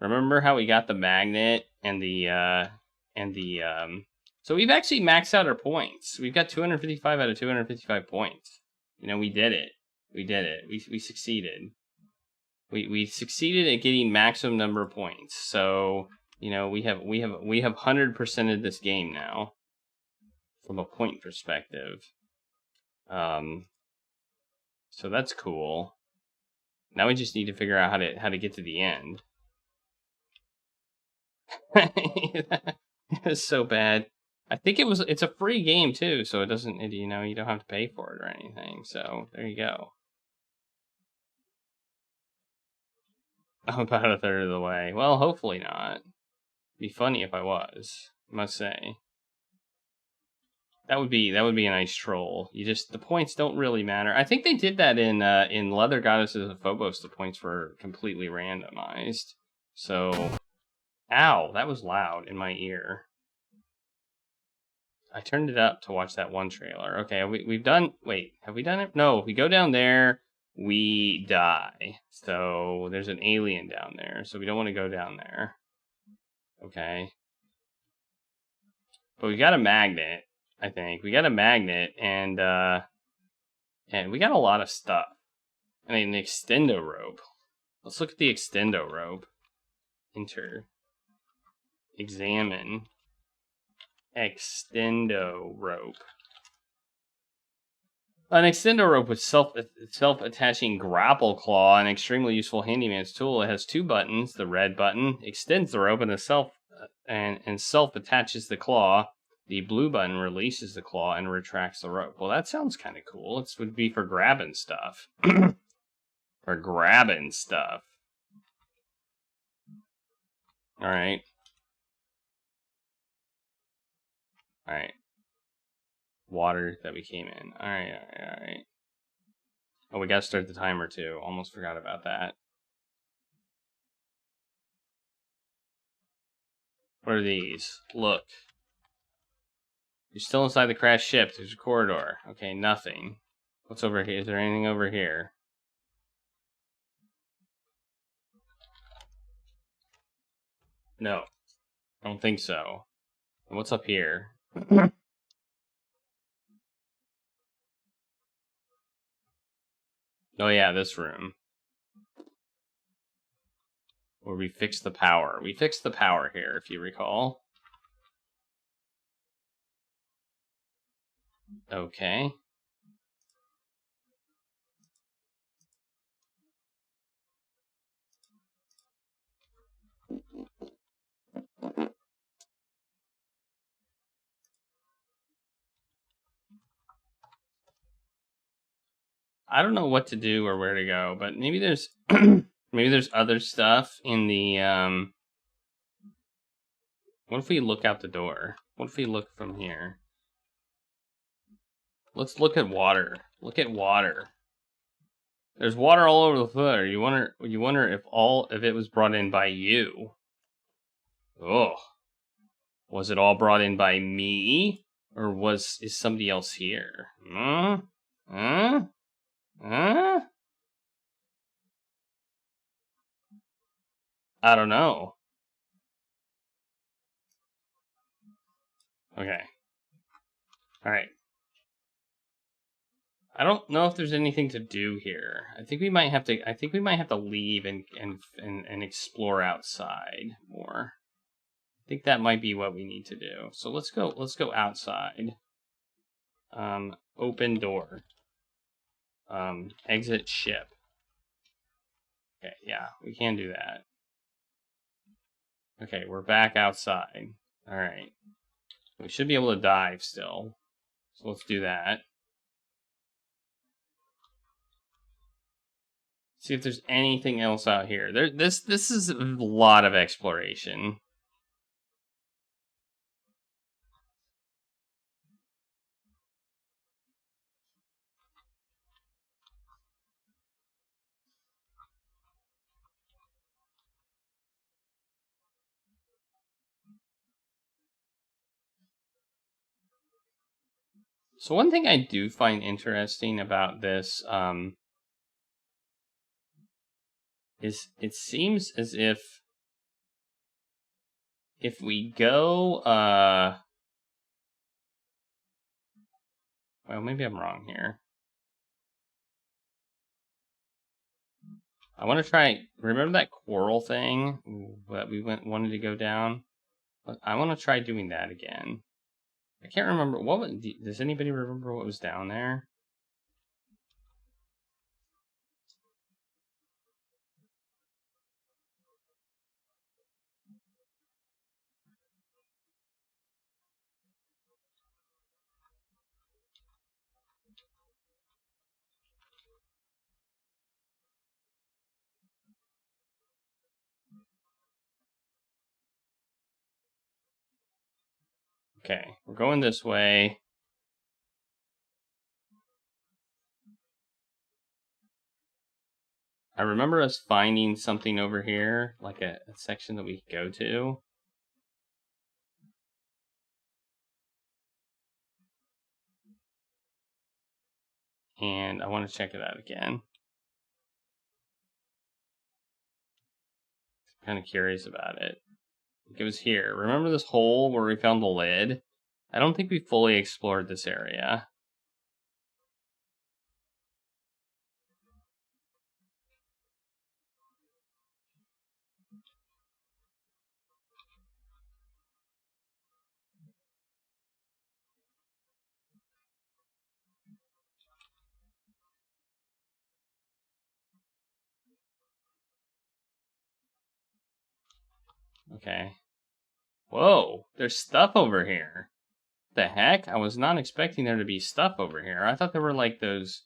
Remember how we got the magnet and the so we've actually maxed out our points. We've got 255 out of 255 points. You know, we did it. We did it. We succeeded. We succeeded at getting maximum number of points. So, you know, we have 100% of this game now from a point perspective. So that's cool. Now we just need to figure out how to get to the end. It's so bad. I think it's a free game too, so it doesn't, you know, you don't have to pay for it or anything. So there you go. I'm about a third of the way. Well, hopefully not. It'd be funny if I was, I must say. That would be a nice troll. The points don't really matter. I think they did that in Leather Goddesses of Phobos. The points were completely randomized. So, ow, that was loud in my ear. I turned it up to watch that one trailer. Okay, we've done... Wait, have we done it? No, if we go down there, we die. So, there's an alien down there. So, we don't want to go down there. Okay. But we got a magnet, I think. We got a magnet, and we got a lot of stuff. I mean, an extendo rope. Let's look at the extendo rope. Enter. Examine. Extendo rope. An extendo rope with self-attaching grapple claw, an extremely useful handyman's tool. It has two buttons. The red button extends the rope, and the self attaches the claw. The blue button releases the claw and retracts the rope. Well, that sounds kind of cool. It would be for grabbing stuff. For grabbing stuff. All right. All right. Water that we came in. All right. Oh, we got to start the timer too. Almost forgot about that. What are these? Look. You're still inside the crashed ship. There's a corridor. Okay, nothing. What's over here? Is there anything over here? No. I don't think so. And what's up here? Oh yeah, this room. Where we fixed the power. We fixed the power here, if you recall. Okay. I don't know what to do or where to go, but maybe there's maybe there's other stuff in the What if we look out the door? What if we look from here? Let's look at water. Look at water. There's water all over the floor. You wonder if it was brought in by you. Oh. Was it all brought in by me? Or is somebody else here? Huh? I don't know. Okay. Alright. I don't know if there's anything to do here. I think we might have to leave and explore outside more. I think that might be what we need to do. So let's go outside. Open door. Exit ship. Okay, yeah, we can do that. Okay, we're back outside. Alright. We should be able to dive still. So let's do that. See if there's anything else out here. This is a lot of exploration. So one thing I do find interesting about this is it seems as if if we go, well, maybe I'm wrong here. I want to try, remember that coral thing that we wanted to go down? I want to try doing that again. I can't remember, does anybody remember what was down there? Okay, we're going this way. I remember us finding something over here, like a section that we could go to. And I want to check it out again. I'm kind of curious about it. It was here. Remember this hole where we found the lid? I don't think we fully explored this area. Okay. Whoa, there's stuff over here. What the heck? I was not expecting there to be stuff over here. I thought there were like those,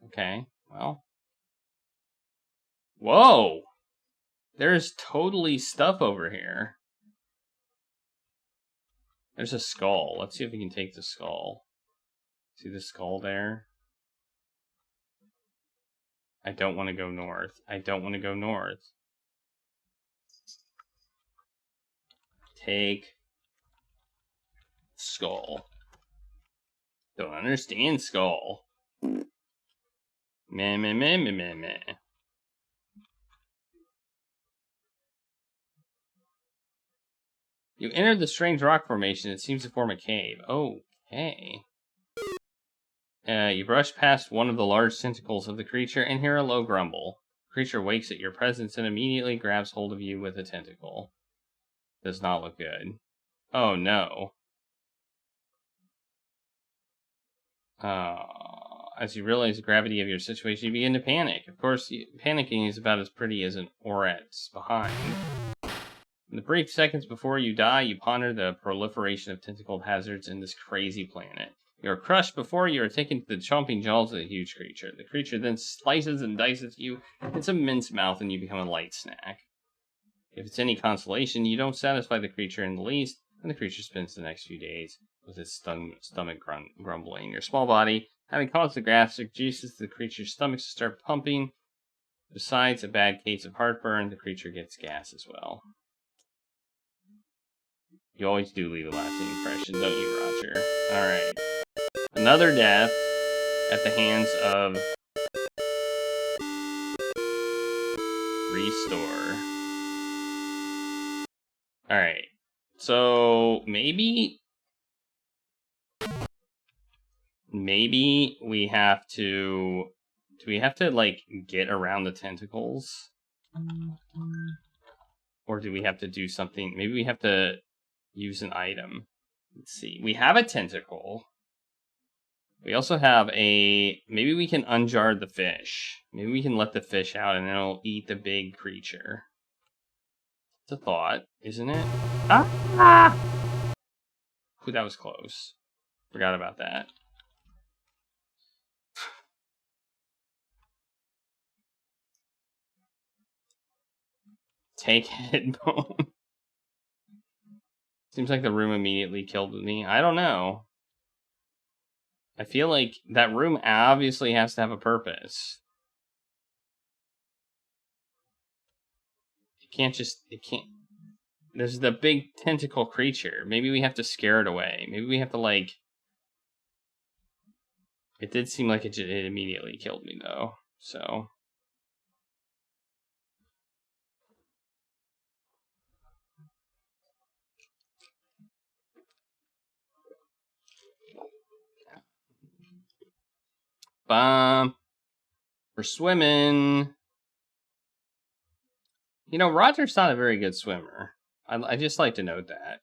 okay, well. Whoa! There's totally stuff over here. There's a skull. Let's see if we can take the skull. See the skull there? I don't want to go north. I don't want to go north. Take skull. Don't understand skull. Meh, meh, meh, meh, meh, meh. You entered the strange rock formation. It seems to form a cave. Okay. You brush past one of the large tentacles of the creature and hear a low grumble. The creature wakes at your presence and immediately grabs hold of you with a tentacle. Does not look good. Oh no. As you realize the gravity of your situation, you begin to panic. Of course, panicking is about as pretty as an aurette's behind. In the brief seconds before you die, you ponder the proliferation of tentacled hazards in this crazy planet. You are crushed before you are taken to the chomping jaws of the huge creature. The creature then slices and dices you in some mince mouth and you become a light snack. If it's any consolation, you don't satisfy the creature in the least, and the creature spends the next few days with its stomach grumbling. Your small body, having caused the gastric juices to the creature's stomach to start pumping. Besides a bad case of heartburn, the creature gets gas as well. You always do leave a lasting impression, don't you, Roger? Alright. Another death at the hands of Restore. Alright. So, maybe we have to... Do we have to, like, get around the tentacles? Or do we have to do something? Maybe we have to use an item. Let's see. We have a tentacle. We also have a... Maybe we can unjar the fish. Maybe we can let the fish out and it'll eat the big creature. It's a thought, isn't it? Ah! Ooh, that was close. Forgot about that. Take head bone. Seems like the room immediately killed me. I don't know. I feel like that room obviously has to have a purpose. It can't. There's the big tentacle creature. Maybe we have to scare it away. Maybe we have to, like... It did seem like it immediately killed me, though. So... We're swimming. You know, Roger's not a very good swimmer. I just like to note that.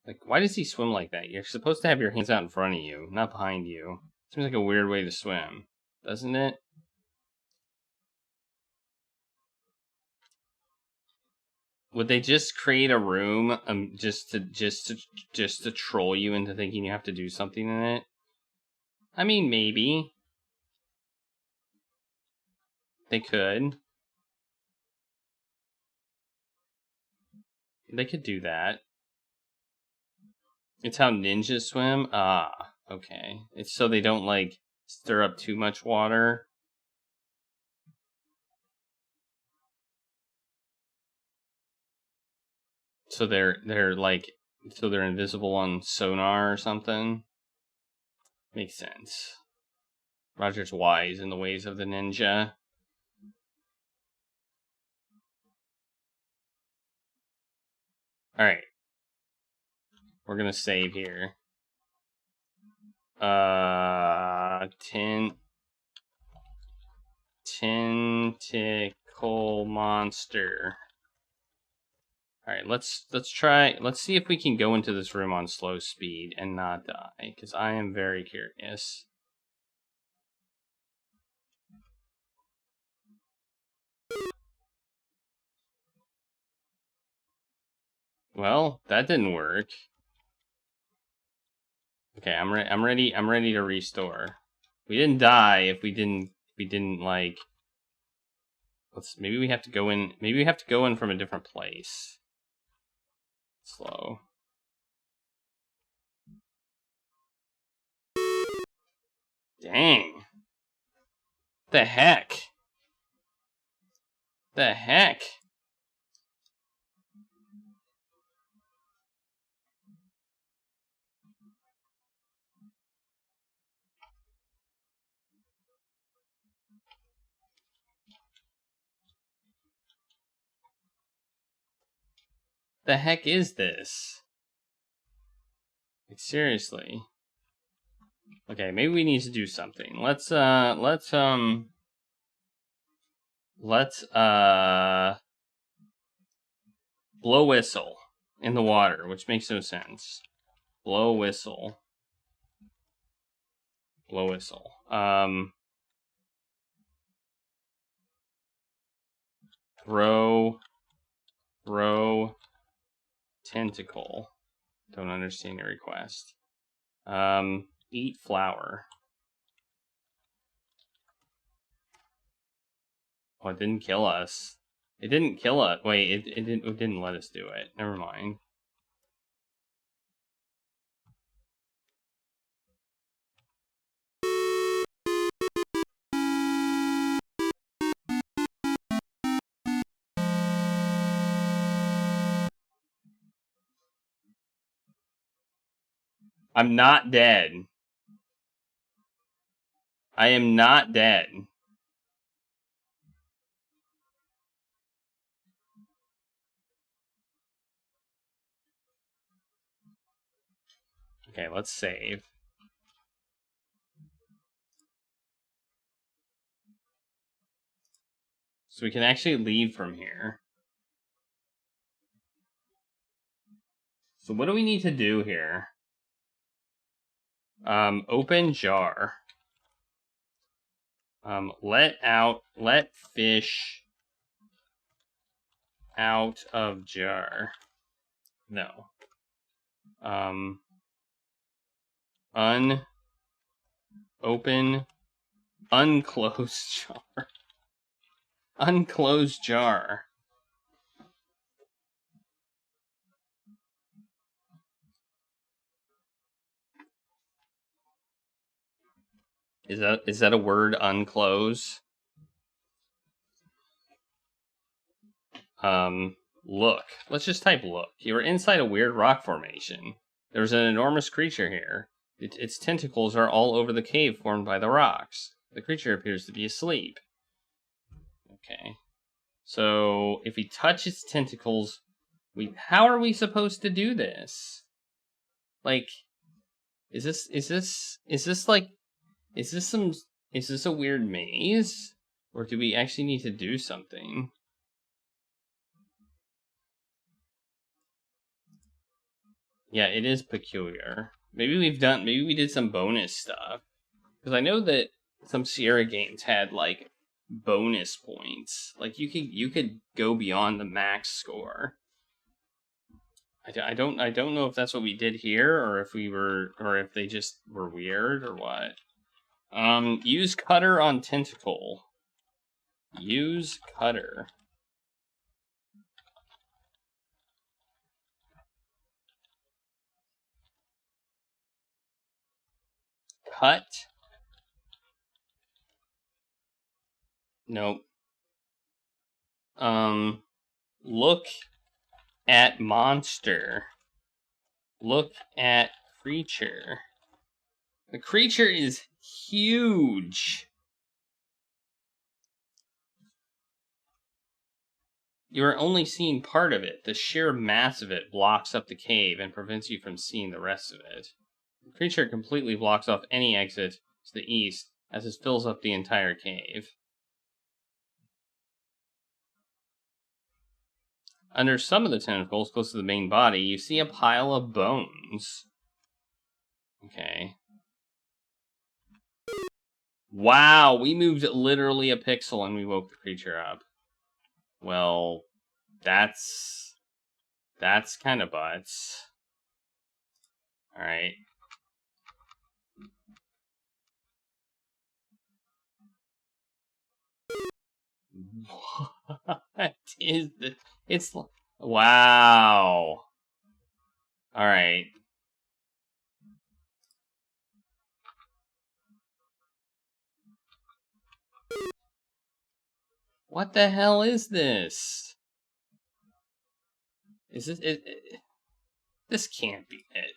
Like, why does he swim like that? You're supposed to have your hands out in front of you, not behind you. Seems like a weird way to swim, doesn't it? Would they just create a room just to troll you into thinking you have to do something in it? I mean, maybe. They could. They could do that. It's how ninjas swim? Ah, okay. It's so they don't, like, stir up too much water. So they're invisible on sonar or something? Makes sense. Roger's wise in the ways of the ninja. Alright. We're gonna save here. Tentacle monster. Alright, let's see if we can go into this room on slow speed and not die, because I am very curious. Well, that didn't work. Okay, I'm ready to restore. We didn't die if we didn't like. Maybe we have to go in. Maybe we have to go in from a different place. Slow. Dang. The heck? The heck? The heck is this? Like, seriously. Okay, maybe we need to do something. Let's blow whistle in the water, which makes no sense. Blow whistle. Blow whistle. Throw tentacle. Don't understand your request. Eat flower. Oh, it didn't kill us. It didn't kill us. Wait, it didn't let us do it. Never mind. I'm not dead. I am not dead. Okay, let's save. So we can actually leave from here. So what do we need to do here? Open jar. Let fish out of jar. No. Unclosed jar. Unclosed jar. Is that a word, unclose? Look. Let's just type look. You are inside a weird rock formation. There's an enormous creature here. Its tentacles are all over the cave formed by the rocks. The creature appears to be asleep. Okay. So, if we touch its tentacles, how are we supposed to do this? Like, is this Is this a weird maze? Or do we actually need to do something? Yeah, it is peculiar. Maybe we did some bonus stuff. Because I know that some Sierra games had, like, bonus points. Like, you could go beyond the max score. I don't know if that's what we did here, or if they just were weird, or what. Use cutter on tentacle. Use cutter. Cut. Nope. Look at monster. Look at creature. The creature is huge. You are only seeing part of it. The sheer mass of it blocks up the cave and prevents you from seeing the rest of it. The creature completely blocks off any exit to the east as it fills up the entire cave. Under some of the tentacles, close to the main body, you see a pile of bones. Okay. Wow, we moved literally a pixel and we woke the creature up. Well, that's kind of butts. Alright. What is this? It's... Wow. Alright. What the hell is this? Is this... This can't be it.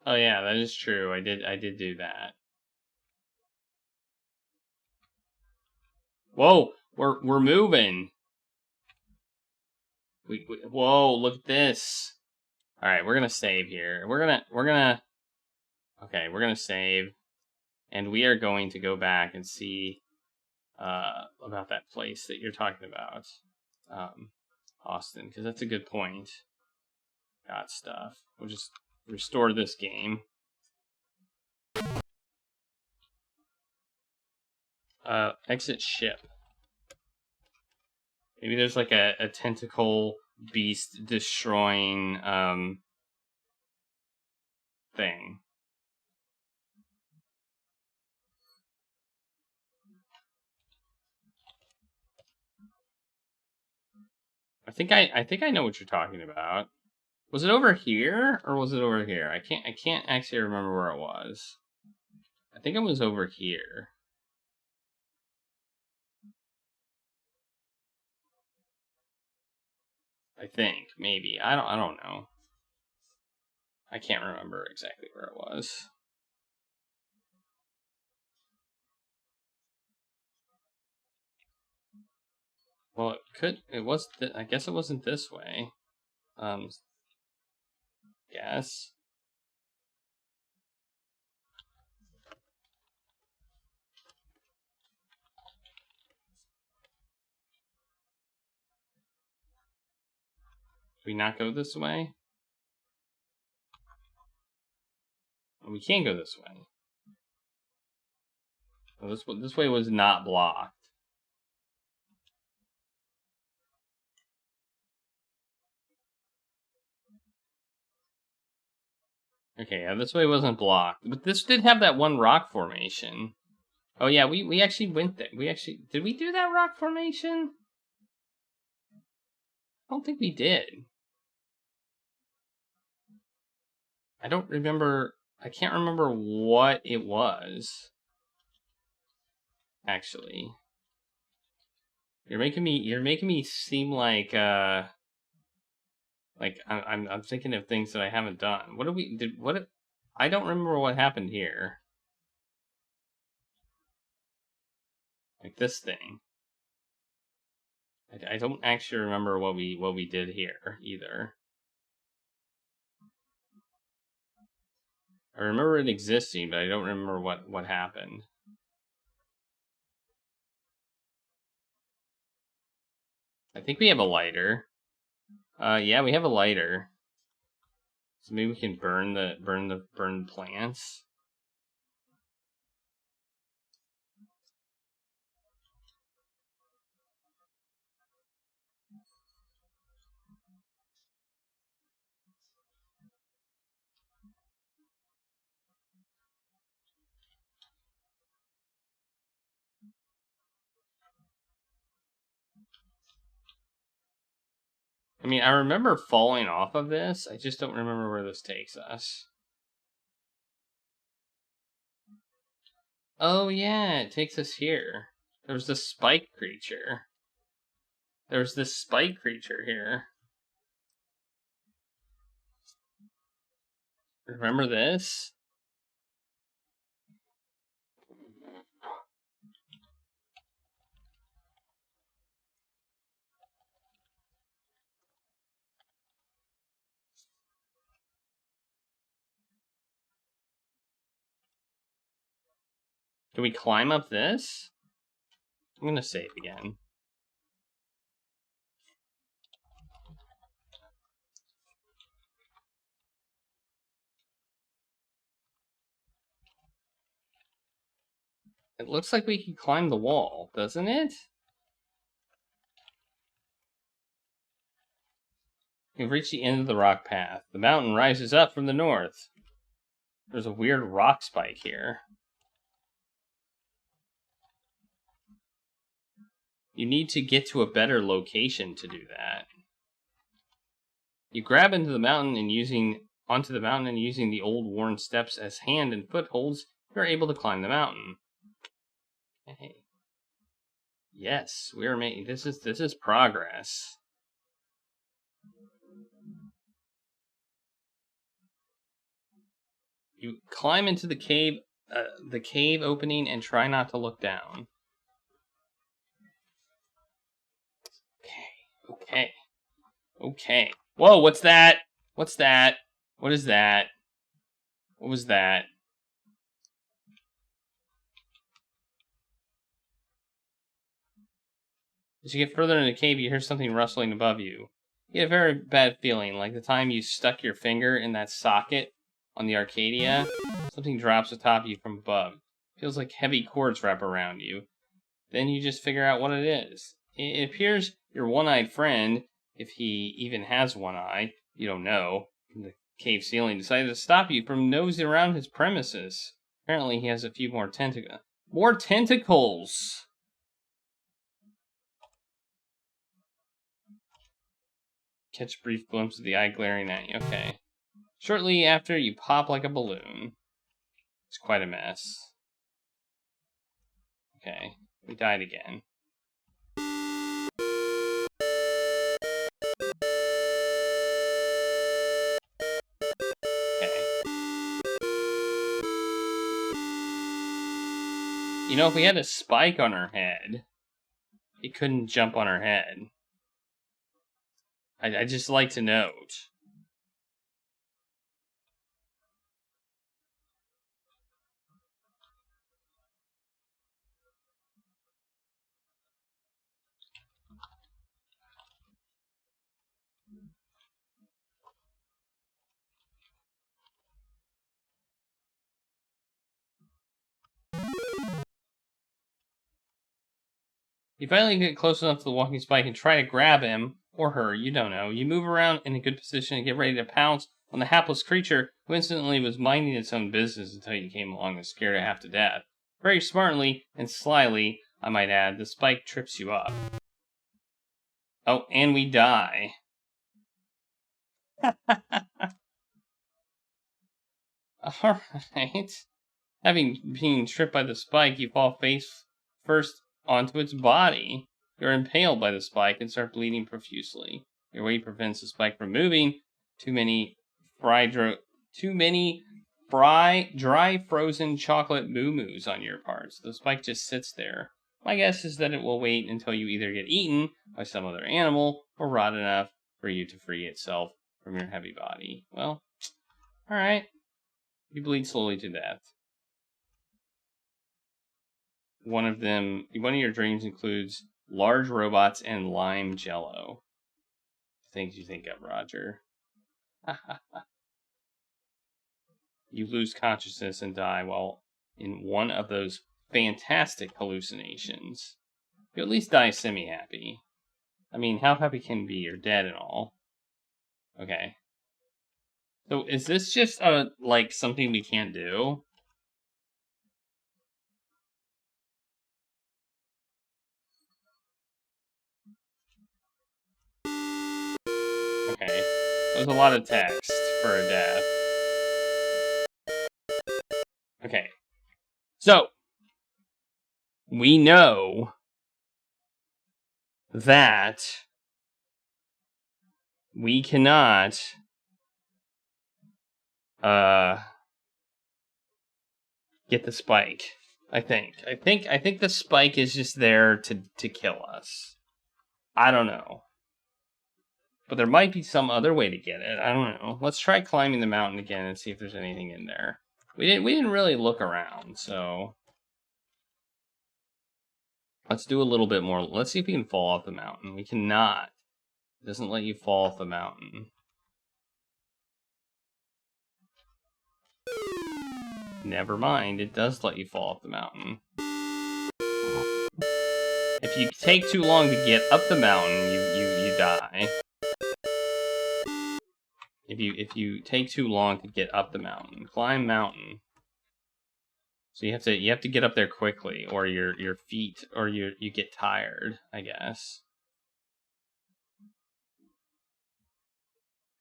Oh yeah, that is true. I did do that. Whoa, we're moving. Whoa, look at this. All right, we're gonna save here. We're gonna. Okay, we're gonna save, and we are going to go back and see about that place that you're talking about, Austin, because that's a good point. Got stuff. We'll just restore this game. Exit ship. Maybe there's like a tentacle beast destroying thing. I think I know what you're talking about. Was it over here or was it over here? I can't actually remember where it was. I think it was over here. I think maybe. I don't know. I can't remember exactly where it was. Well, it was I guess it wasn't this way. Guess. Did we not go this way? We can't go this way. Well, this way was not blocked. Okay, yeah, this way wasn't blocked. But this did have that one rock formation. Oh yeah, we actually went there. Did we do that rock formation? I don't think we did. I don't remember. I can't remember what it was. Actually, you're making me seem like I'm thinking of things that I haven't done. What did we did? What? I don't remember what happened here. Like this thing. I don't actually remember what we did here either. I remember it existing, but I don't remember what happened. I think we have a lighter. Yeah, we have a lighter. So maybe we can burn the plants. I mean, I remember falling off of this. I just don't remember where this takes us. Oh, yeah, it takes us here. There's this spike creature. There's this spike creature here. Remember this? Can we climb up this? I'm gonna save again. It looks like we can climb the wall, doesn't it? We've reached the end of the rock path. The mountain rises up from the north. There's a weird rock spike here. You need to get to a better location to do that. You grab onto the mountain and using the old worn steps as hand and footholds, you're able to climb the mountain. Hey. Yes, we are making this is progress. You climb into the cave opening and try not to look down. Okay. Whoa, what's that? What's that? What is that? What was that? As you get further into the cave, you hear something rustling above you. You get a very bad feeling, like the time you stuck your finger in that socket on the Arcadia. Something drops atop you from above. Feels like heavy cords wrap around you. Then you just figure out what it is. It appears your one-eyed friend, if he even has one eye, you don't know, from the cave ceiling, decided to stop you from nosing around his premises. Apparently he has a few more tentacles. More tentacles! Catch a brief glimpse of the eye glaring at you. Okay. Shortly after, you pop like a balloon. It's quite a mess. Okay. We died again. Okay. You know, if we had a spike on our head, it couldn't jump on our head. I just like to note. You finally get close enough to the walking spike and try to grab him, or her, you don't know. You move around in a good position and get ready to pounce on the hapless creature who instantly was minding its own business until you came along and scared it half to death. Very smartly and slyly, I might add, the spike trips you up. Oh, and we die. Alright. Having been tripped by the spike, you fall face first onto its body. You're impaled by the spike and start bleeding profusely. Your weight prevents the spike from moving. Too many dry frozen chocolate moo-moos on your parts. The spike just sits there. My guess is that it will wait until you either get eaten by some other animal or rot enough for you to free itself from your heavy body. Well, alright. You bleed slowly to death. One of your dreams includes large robots and lime jello. Things you think of, Roger. You lose consciousness and die while in one of those fantastic hallucinations. You at least die semi-happy. I mean, how happy can you be? You're dead and all. Okay. So is this just like something we can't do? Okay. That was a lot of text for a death. Okay. So we know that we cannot get the spike. I think the spike is just there to kill us. I don't know. But there might be some other way to get it. I don't know. Let's try climbing the mountain again and see if there's anything in there. We didn't really look around, so let's do a little bit more. Let's see if we can fall off the mountain. We cannot. It doesn't let you fall off the mountain. Never mind, it does let you fall off the mountain. If you take too long to get up the mountain, you die. If you take too long to get up the mountain, climb mountain. So you have to get up there quickly, or your feet, or you get tired, I guess.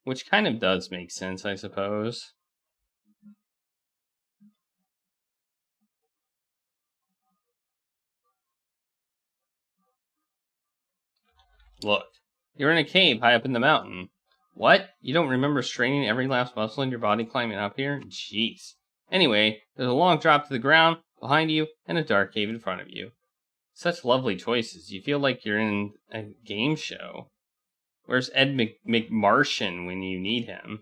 Which kind of does make sense, I suppose. Look, you're in a cave high up in the mountain. What? You don't remember straining every last muscle in your body climbing up here? Jeez. Anyway, there's a long drop to the ground behind you and a dark cave in front of you. Such lovely choices. You feel like you're in a game show. Where's Ed McMartian when you need him?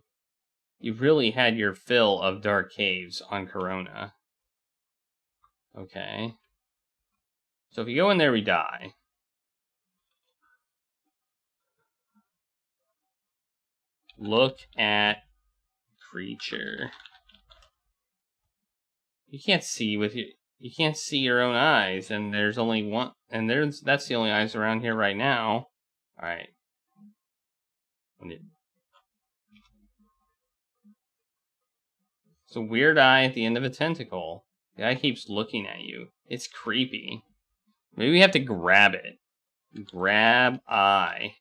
You've really had your fill of dark caves on Corona. Okay. So if you go in there, we die. Look at creature. You can't see you can't see your own eyes, and there's only one, and that's the only eyes around here right now. All right. It's a weird eye at the end of a tentacle. The eye keeps looking at you. It's creepy. Maybe we have to grab it. Grab eye.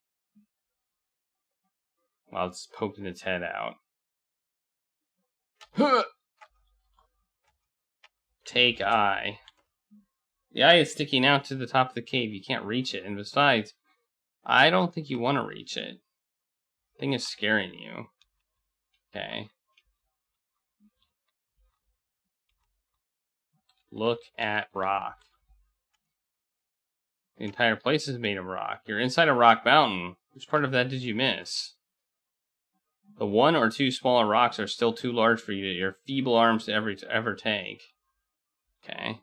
While it's poking its head out. Take eye. The eye is sticking out to the top of the cave. You can't reach it. And besides, I don't think you want to reach it. The thing is scaring you. Okay. Look at rock. The entire place is made of rock. You're inside a rock mountain. Which part of that did you miss? The one or two smaller rocks are still too large for your feeble arms to ever take. Okay.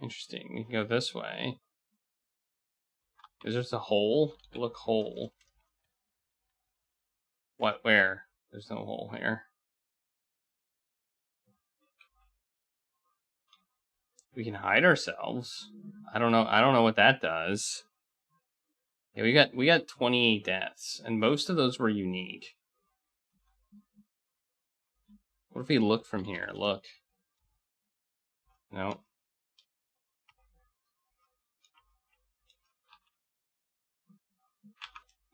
Interesting. We can go this way. Is there a hole? Look, hole. What? Where? There's no hole here. We can hide ourselves. I don't know what that does. Yeah, we got 28 deaths, and most of those were unique. What if we look from here? Look. No.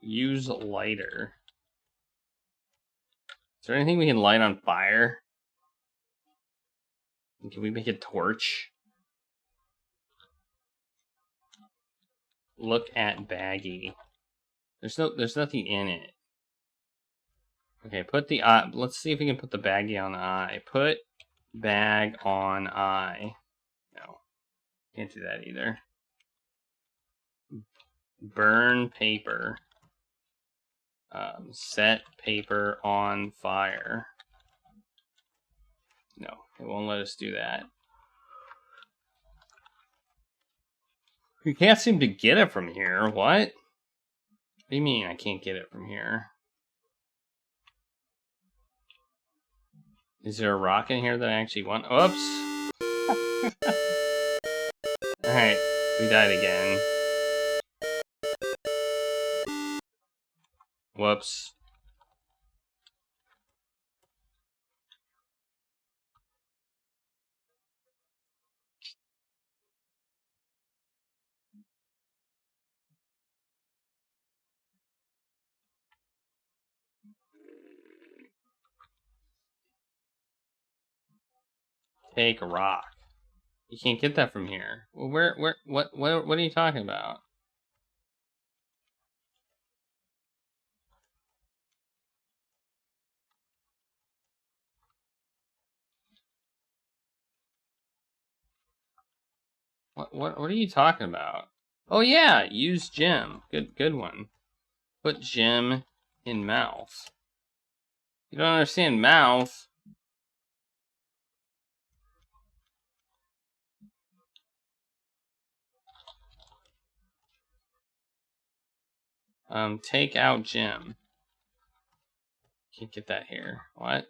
Use lighter. Is there anything we can light on fire? Can we make a torch? Look at baggie. There's nothing in it. Okay, put the eye. Let's see if we can put the baggie on the eye. Put Bag on eye. No, can't do that either. Burn paper. Set paper on fire. No, it won't let us do that. We can't seem to get it from here. What? What do you mean I can't get it from here? Is there a rock in here that I actually want? Oops. Alright, we died again. Whoops. Take a rock. You can't get that from here. Well, what are you talking about? What are you talking about? Oh yeah, use gem. Good one. Put gem in mouth. You don't understand mouth. Take out gem. Can't get that here. What?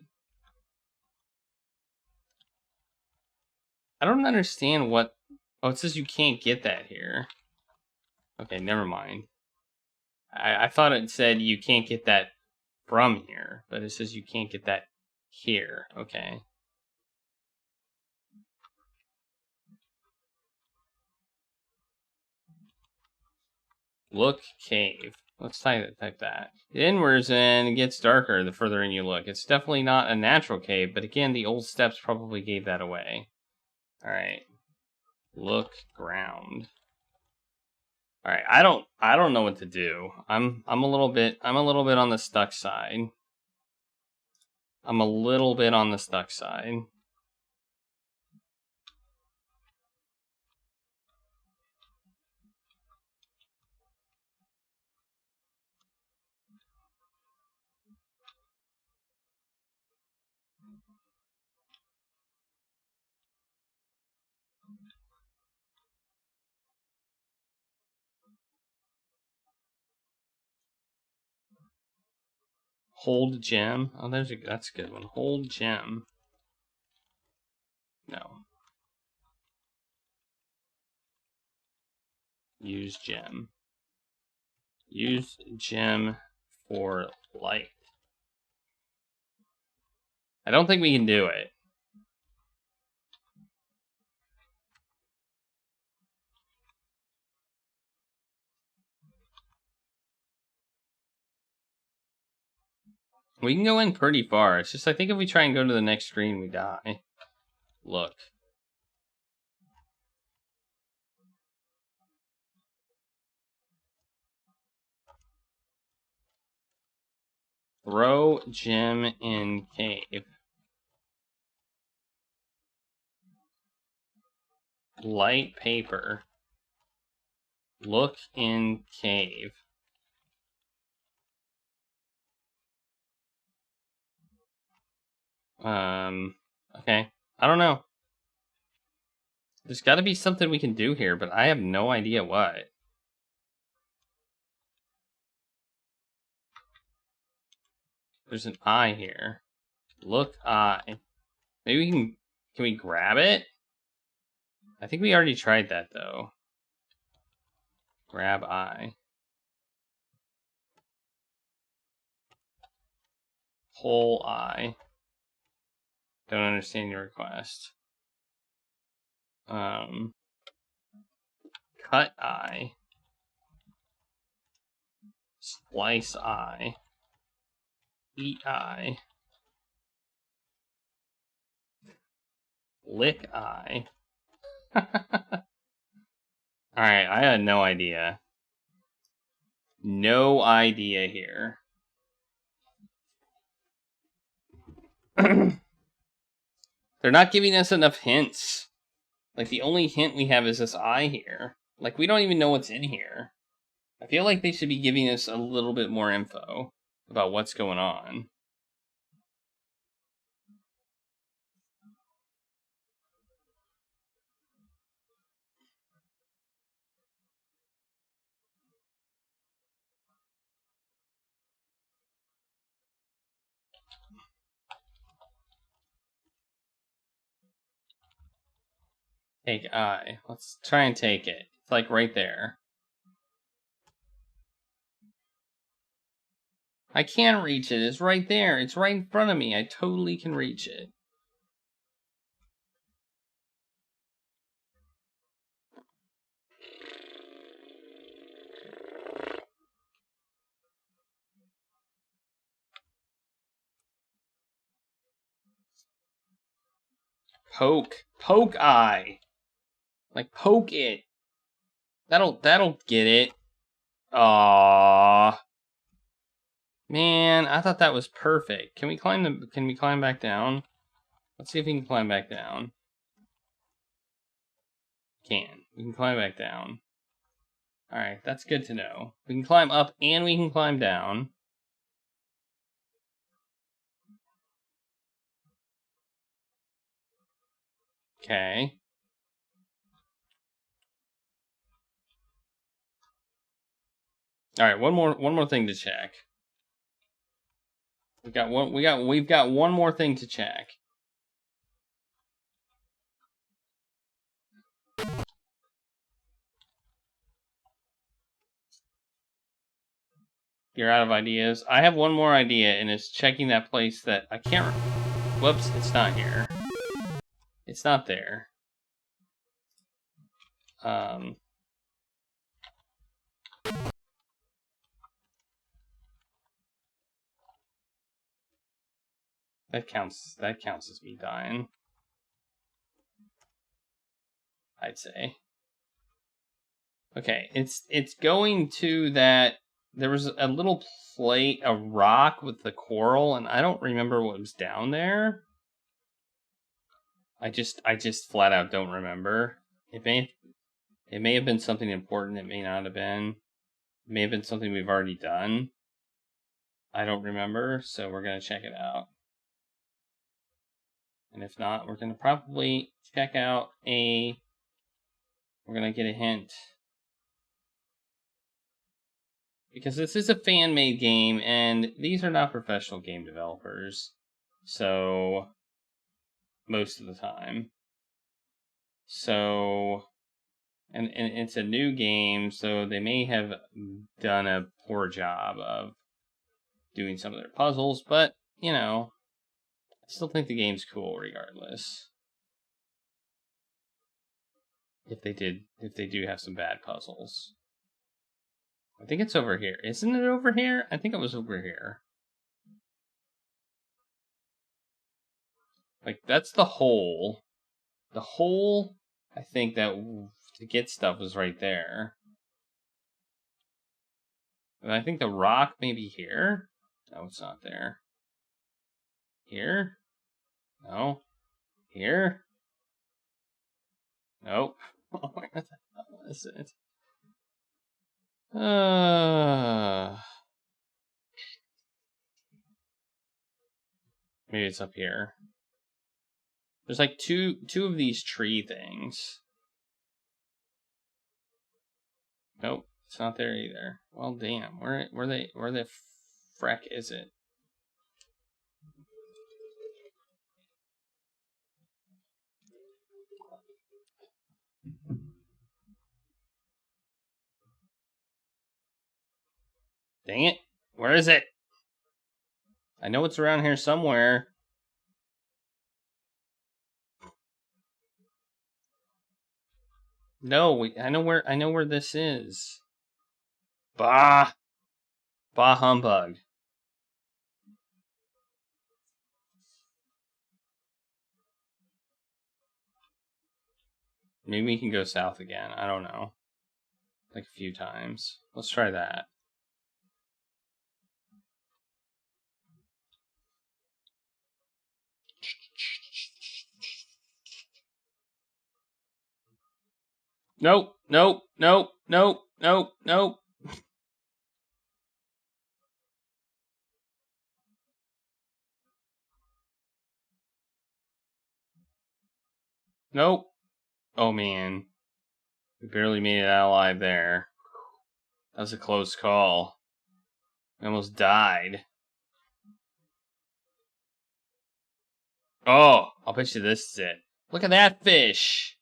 I don't understand what... Oh, it says you can't get that here. Okay, never mind. I thought it said you can't get that from here, but it says you can't get that here. Okay. Look cave. Let's type that. Inwards and it gets darker the further in you look. It's definitely not a natural cave, but again, the old steps probably gave that away. Alright. Look ground. Alright, I don't know what to do. I'm a little bit on the stuck side. I'm a little bit on the stuck side. Hold gem. Oh, that's a good one. Hold gem. No. Use gem. Use gem for light. I don't think we can do it. We can go in pretty far. It's just I think if we try and go to the next screen, we die. Look. Throw gem in cave. Light paper. Look in cave. Okay. I don't know. There's got to be something we can do here, but I have no idea what. There's an eye here. Look eye. Maybe we can we grab it? I think we already tried that though. Grab eye. Whole eye. Don't understand your request. Cut eye. Slice eye. Eat eye. Lick eye. Alright, I had no idea. No idea here. They're not giving us enough hints. Like, the only hint we have is this eye here. Like, we don't even know what's in here. I feel like they should be giving us a little bit more info about what's going on. Take eye. Let's try and take it. It's like right there. I can reach it. It's right there. It's right in front of me. I totally can reach it. Poke. Poke eye. Like, poke it. That'll get it. Aww. Man, I thought that was perfect. Can we climb back down? Let's see if we can climb back down. We can climb back down. Alright, that's good to know. We can climb up and we can climb down. Okay. Alright, one more thing to check. We've got one more thing to check. You're out of ideas. I have one more idea, and it's checking that place that I can't. Whoops, it's not here. It's not there. That counts as me dying. I'd say. Okay, it's going to that. There was a little plate, a rock with the coral, and I don't remember what was down there. I just flat out don't remember. It may have been something important. It may not have been. It may have been something we've already done. I don't remember, so we're gonna check it out. And if not, we're gonna probably check out a. We're gonna get a hint. Because this is a fan-made game, and these are not professional game developers. So, most of the time. So, and it's a new game, so they may have done a poor job of doing some of their puzzles, but, you know, I still think the game's cool regardless. If they do have some bad puzzles. I think it's over here. Isn't it over here? I think it was over here. Like, that's the hole. The hole, I think that to get stuff was right there. And I think the rock may be here. No, it's not there. Here? No. Here? Nope. Where the hell is it? Maybe it's up here. There's like two of these tree things. Nope, it's not there either. Well, damn. Where the freck is it? Dang it. Where is it? I know it's around here somewhere. No, I know where this is. Bah humbug. Maybe we can go south again. I don't know. Like a few times. Let's try that. Nope, nope, nope, nope, nope, nope. Nope. Oh man. We barely made it out alive there. That was a close call. We almost died. Oh, I'll bet you this is it. Look at that fish.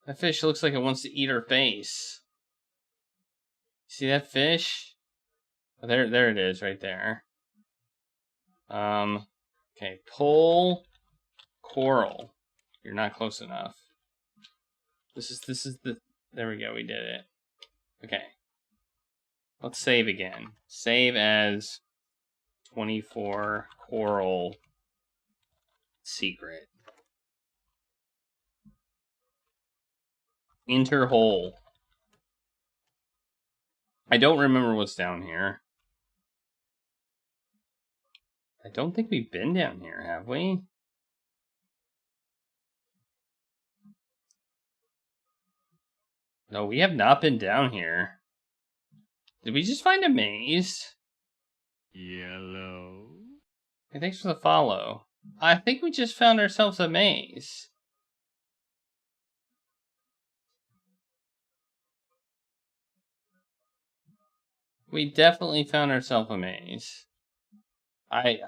That fish looks like it wants to eat her face. See that fish? Oh, there it is, right there. Okay, pull coral. You're not close enough. This is the. There we go. We did it. Okay. Let's save again. Save as 24 coral secret. Enter hole. I don't remember what's down here. I don't think we've been down here, have we? No, we have not been down here. Did we just find a maze? Yellow. Hey, thanks for the follow. I think we just found ourselves a maze. We definitely found ourselves a maze. I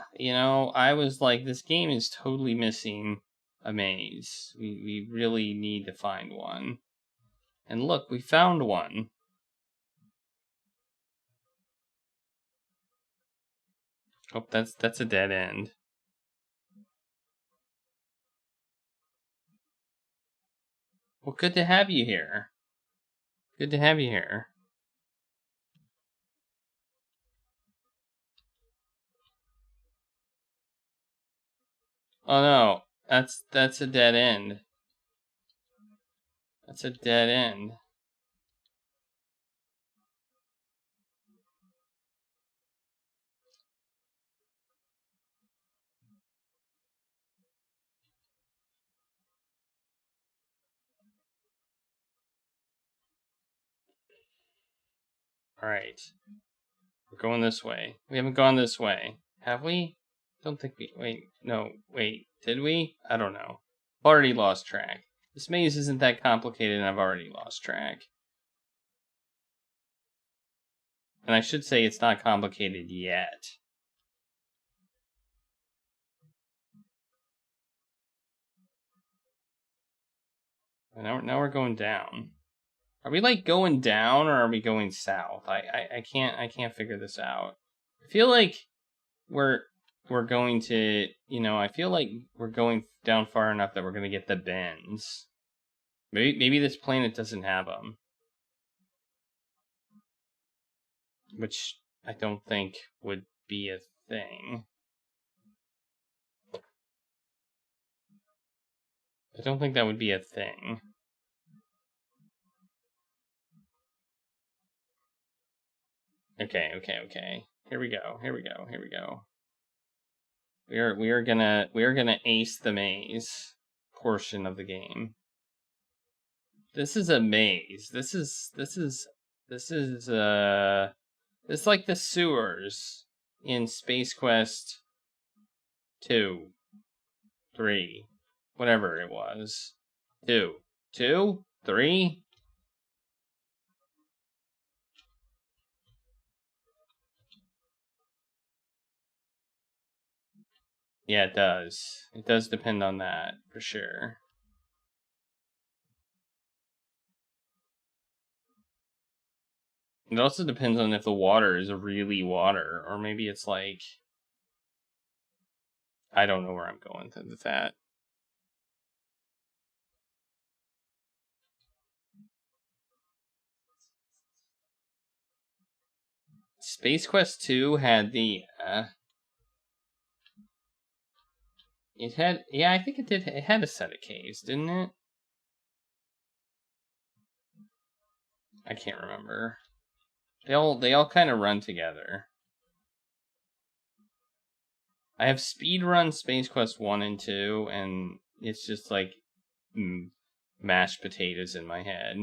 was like, this game is totally missing a maze. We really need to find one. And look, we found one. Oh, that's a dead end. Well, good to have you here. Good to have you here. Oh no, that's a dead end. That's a dead end. Alright. We're going this way. We haven't gone this way. Have we? Don't think we... Wait. No. Wait. Did we? I don't know. I've already lost track. This maze isn't that complicated and I've already lost track. And I should say it's not complicated yet. Now we're going down. Are we like going down or are we going south? I can't figure this out. I feel like we're going to, I feel like we're going down far enough that we're going to get the bends. Maybe this planet doesn't have them. Which I don't think would be a thing. I don't think that would be a thing. Okay. Here we go. We are gonna ace the maze portion of the game. This is a maze. This is like the sewers in Space Quest 2, 3, whatever it was. 2, 3. Yeah, it does. It does depend on that, for sure. It also depends on if the water is really water, or maybe it's like... I don't know where I'm going with that. Space Quest 2 had the... It had... Yeah, I think it did. It had a set of caves, didn't it? I can't remember. They all kind of run together. I have speedrun Space Quest 1 and 2, and it's just like... mashed potatoes in my head.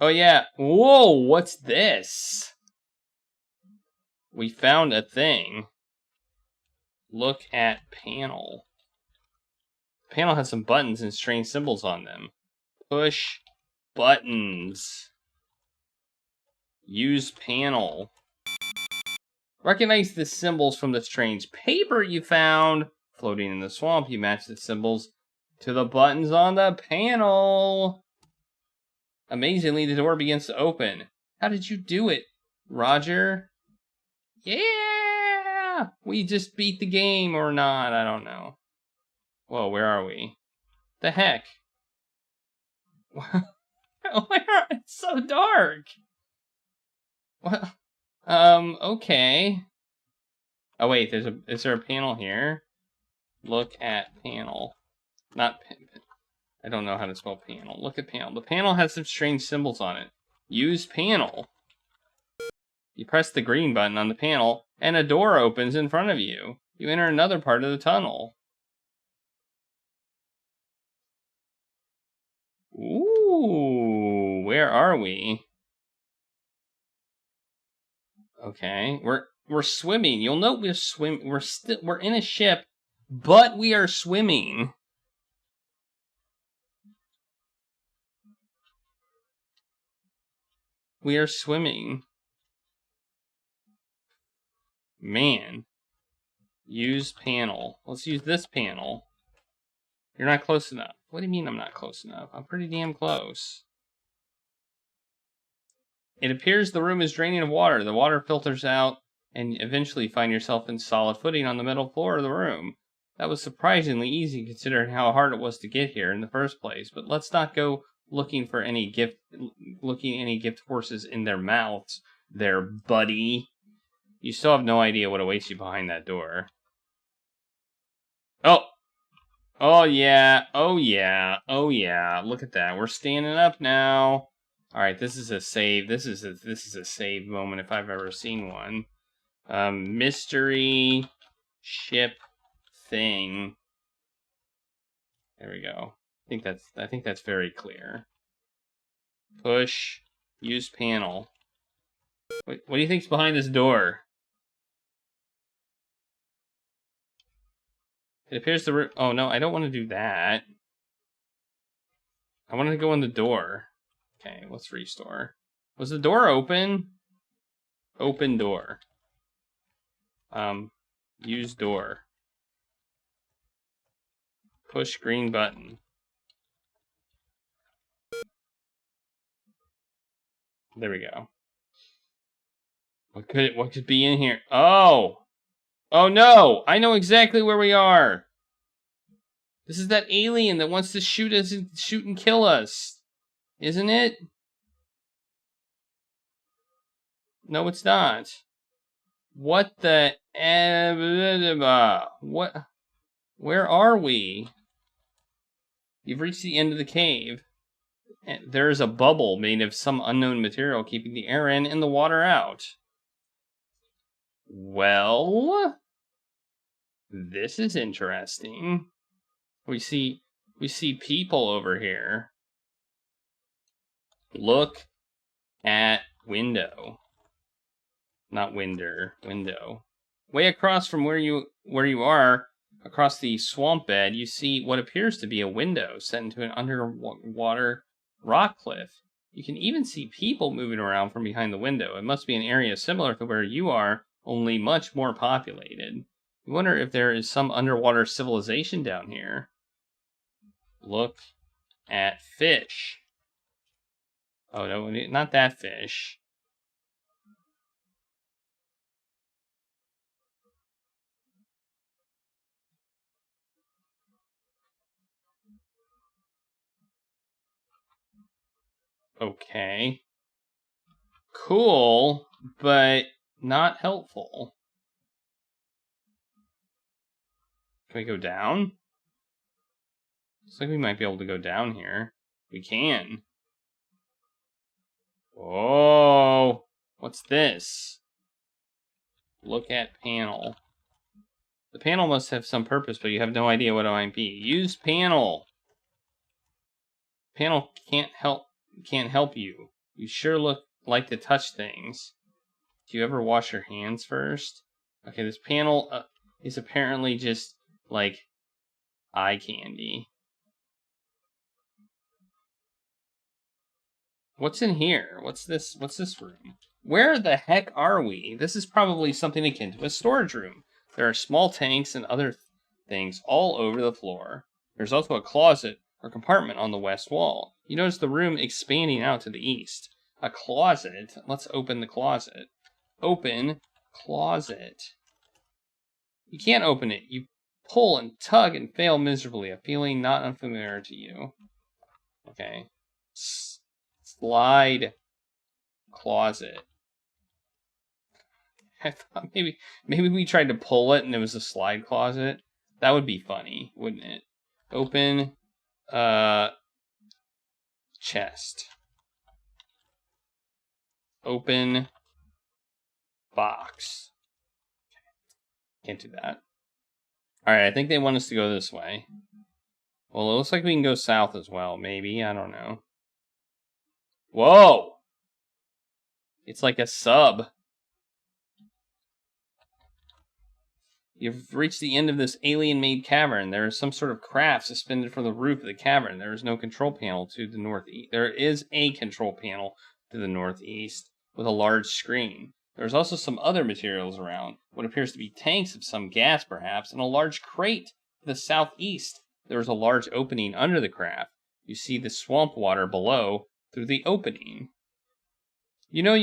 Oh yeah. Whoa, what's this? We found a thing. Look at panel. The panel has some buttons and strange symbols on them. Push buttons. Use panel. Recognize the symbols from the strange paper you found floating in the swamp. You match the symbols to the buttons on the panel. Amazingly, the door begins to open. How did you do it, Roger? Yeah! We just beat the game or not, I don't know. Whoa, where are we? The heck? It's so dark. What? Okay. Oh wait, is there a panel here? Look at panel. Not I don't know how to spell panel. Look at panel. The panel has some strange symbols on it. Use panel. You press the green button on the panel, and a door opens in front of you. You enter another part of the tunnel. Ooh, where are we? Okay, we're swimming. You'll note we're in a ship, but we are swimming. We are swimming. Man. Use panel. Let's use this panel. You're not close enough. What do you mean I'm not close enough? I'm pretty damn close. It appears the room is draining of water. The water filters out, and eventually find yourself in solid footing on the metal floor of the room. That was surprisingly easy considering how hard it was to get here in the first place. But let's not go looking any gift horses in their mouths there, buddy. You still have no idea what awaits you behind that door. Oh! Oh yeah, oh yeah, oh yeah. Look at that. We're standing up now. Alright, this is a save. This is a save moment if I've ever seen one. Mystery ship thing. There we go. I think that's very clear. Push. Use panel. What do you think's behind this door? It appears the room. Oh no, I don't want to do that. I wanted to go in the door. Okay, let's restore. Was the door open? Open door. Use door. Push green button. There we go. What could be in here? Oh! Oh no! I know exactly where we are! This is that alien that wants to shoot and kill us. Isn't it? No, it's not. What the... What? Where are we? You've reached the end of the cave. There is a bubble made of some unknown material keeping the air in and the water out. Well... This is interesting. We see people over here. Look at window. Not winder, window. Way across from where you are, across the swamp bed, you see what appears to be a window set into an underwater rock cliff. You can even see people moving around from behind the window. It must be an area similar to where you are, only much more populated. You wonder if there is some underwater civilization down here. Look at fish. Oh, no, not that fish. Okay. Cool, but not helpful. Can we go down? Looks like we might be able to go down here. We can. Oh, what's this? Look at panel. The panel must have some purpose, but you have no idea what it might be. Use panel. Panel can't help you. You sure like to touch things. Do you ever wash your hands first? Okay, this panel is apparently just like eye candy. What's in here? What's this room? Where the heck are we? This is probably something akin to a storage room. There are small tanks and other things all over the floor. There's also a closet or compartment on the west wall. You notice the room expanding out to the east. A closet. Let's open the closet. Open closet. You can't open it. You pull and tug and fail miserably. A feeling not unfamiliar to you. Okay. Slide closet. I thought maybe we tried to pull it and it was a slide closet. That would be funny, wouldn't it? Open chest. Open box. Can't do that. Alright, I think they want us to go this way. Well, it looks like we can go south as well, maybe. I don't know. Whoa! It's like a sub. You've reached the end of this alien-made cavern. There is some sort of craft suspended from the roof of the cavern. There is no control panel to the northeast. There is a control panel to the northeast with a large screen. There's also some other materials around. What appears to be tanks of some gas, perhaps, and a large crate to the southeast. There is a large opening under the craft. You see the swamp water below through the opening. You know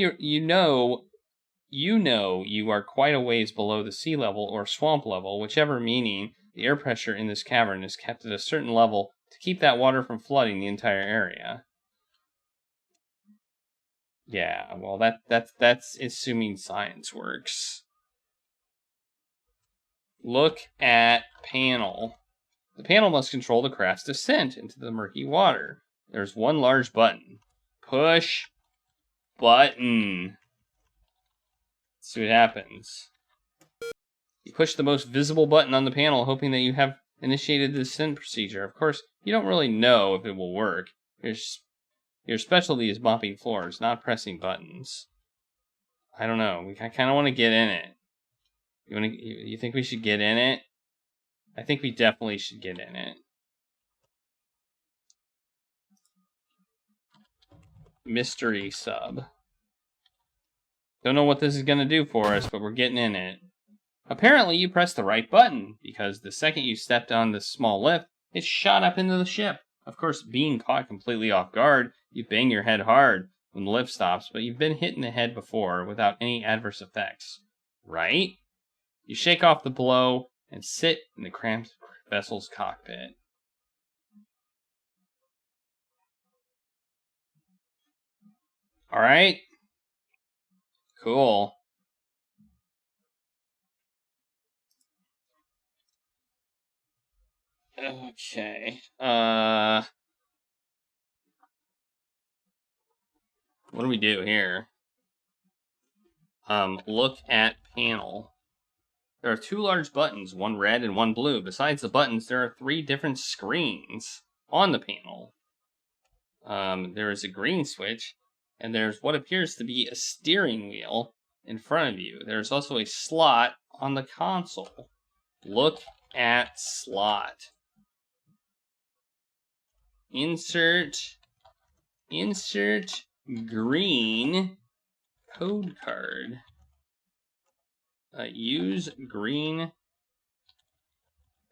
you are quite a ways below the sea level or swamp level, whichever meaning. The air pressure in this cavern is kept at a certain level to keep that water from flooding the entire area. Yeah, well, that's assuming science works. Look at panel. The panel must control the craft's descent into the murky water. There's one large button. Push button. Let's see what happens. You push the most visible button on the panel, hoping that you have initiated the descent procedure. Of course, you don't really know if it will work. Your specialty is mopping floors, not pressing buttons. I don't know. I kind of want to get in it. You think we should get in it? I think we definitely should get in it. Mystery sub. Don't know what this is going to do for us, but we're getting in it. Apparently, you pressed the right button, because the second you stepped on this small lift, it shot up into the ship. Of course, being caught completely off guard, you bang your head hard when the lift stops, but you've been hit in the head before without any adverse effects. Right? You shake off the blow and sit in the cramped vessel's cockpit. Alright. Cool. Okay. What do we do here? Look at panel. There are two large buttons, one red and one blue. Besides the buttons, there are 3 different screens on the panel. There is a green switch, and there's what appears to be a steering wheel in front of you. There's also a slot on the console. Look at slot. Insert green code card. Use green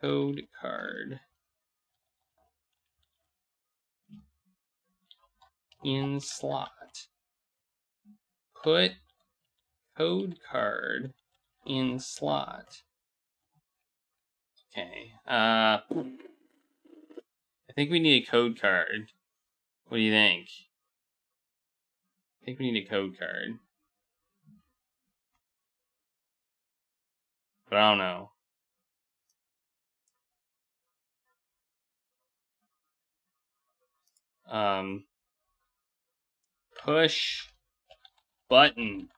code card. In slot. Put code card in slot. Okay. I think we need a code card. What do you think? I think we need a code card. But I don't know. Push button.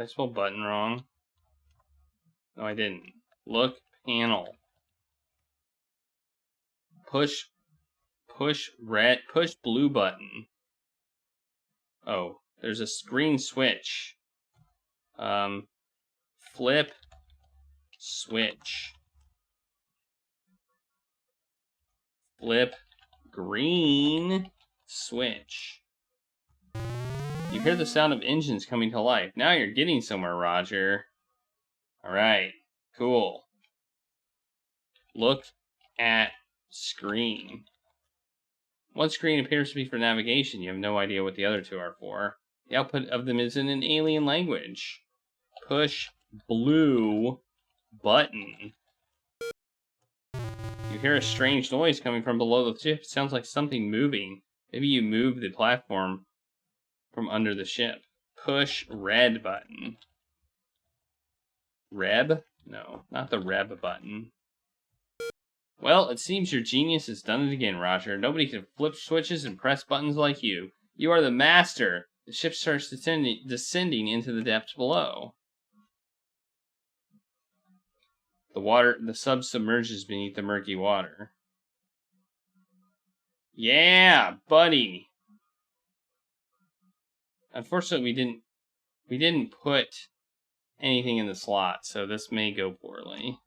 Did I spell button wrong? No, I didn't. Look, panel. Push red, push blue button. Oh, there's a screen switch. Flip switch. Flip green switch. You hear the sound of engines coming to life. Now you're getting somewhere, Roger. Alright, cool. Look at screen. One screen appears to be for navigation. You have no idea what the other two are for. The output of them is in an alien language. Push blue button. You hear a strange noise coming from below the ship. It sounds like something moving. Maybe you move the platform from under the ship. Push red button. Reb? No, not the reb button. Well, it seems your genius has done it again, Roger. Nobody can flip switches and press buttons like you. You are the master. The ship starts descending into the depths below. The sub submerges beneath the murky water. Yeah, buddy. Unfortunately, we didn't put anything in the slot, so this may go poorly.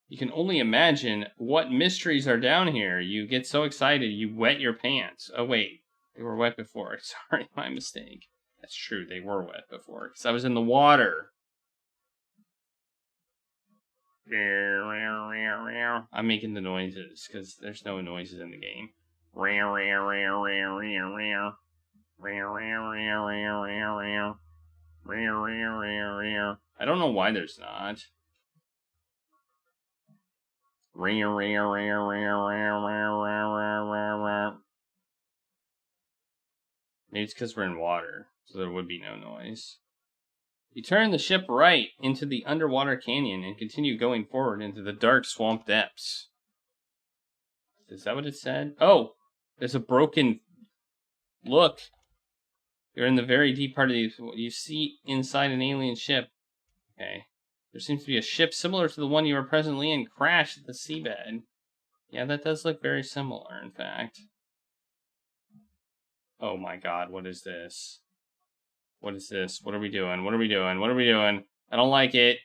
You can only imagine what mysteries are down here. You get so excited, you wet your pants. Oh wait, they were wet before. Sorry, my mistake. That's true, they were wet before, because I was in the water. I'm making the noises, because there's no noises in the game. I don't know why there's not. Maybe it's because we're in water, so there would be no noise. You turn the ship right into the underwater canyon and continue going forward into the dark swamp depths. Is that what it said? Oh, there's a broken... Look. You're in the very deep part of the... You see inside an alien ship. Okay. There seems to be a ship similar to the one you are presently in crashed at the seabed. Yeah, that does look very similar, in fact. Oh my god, what is this? What is this? What are we doing? What are we doing? What are we doing? I don't like it.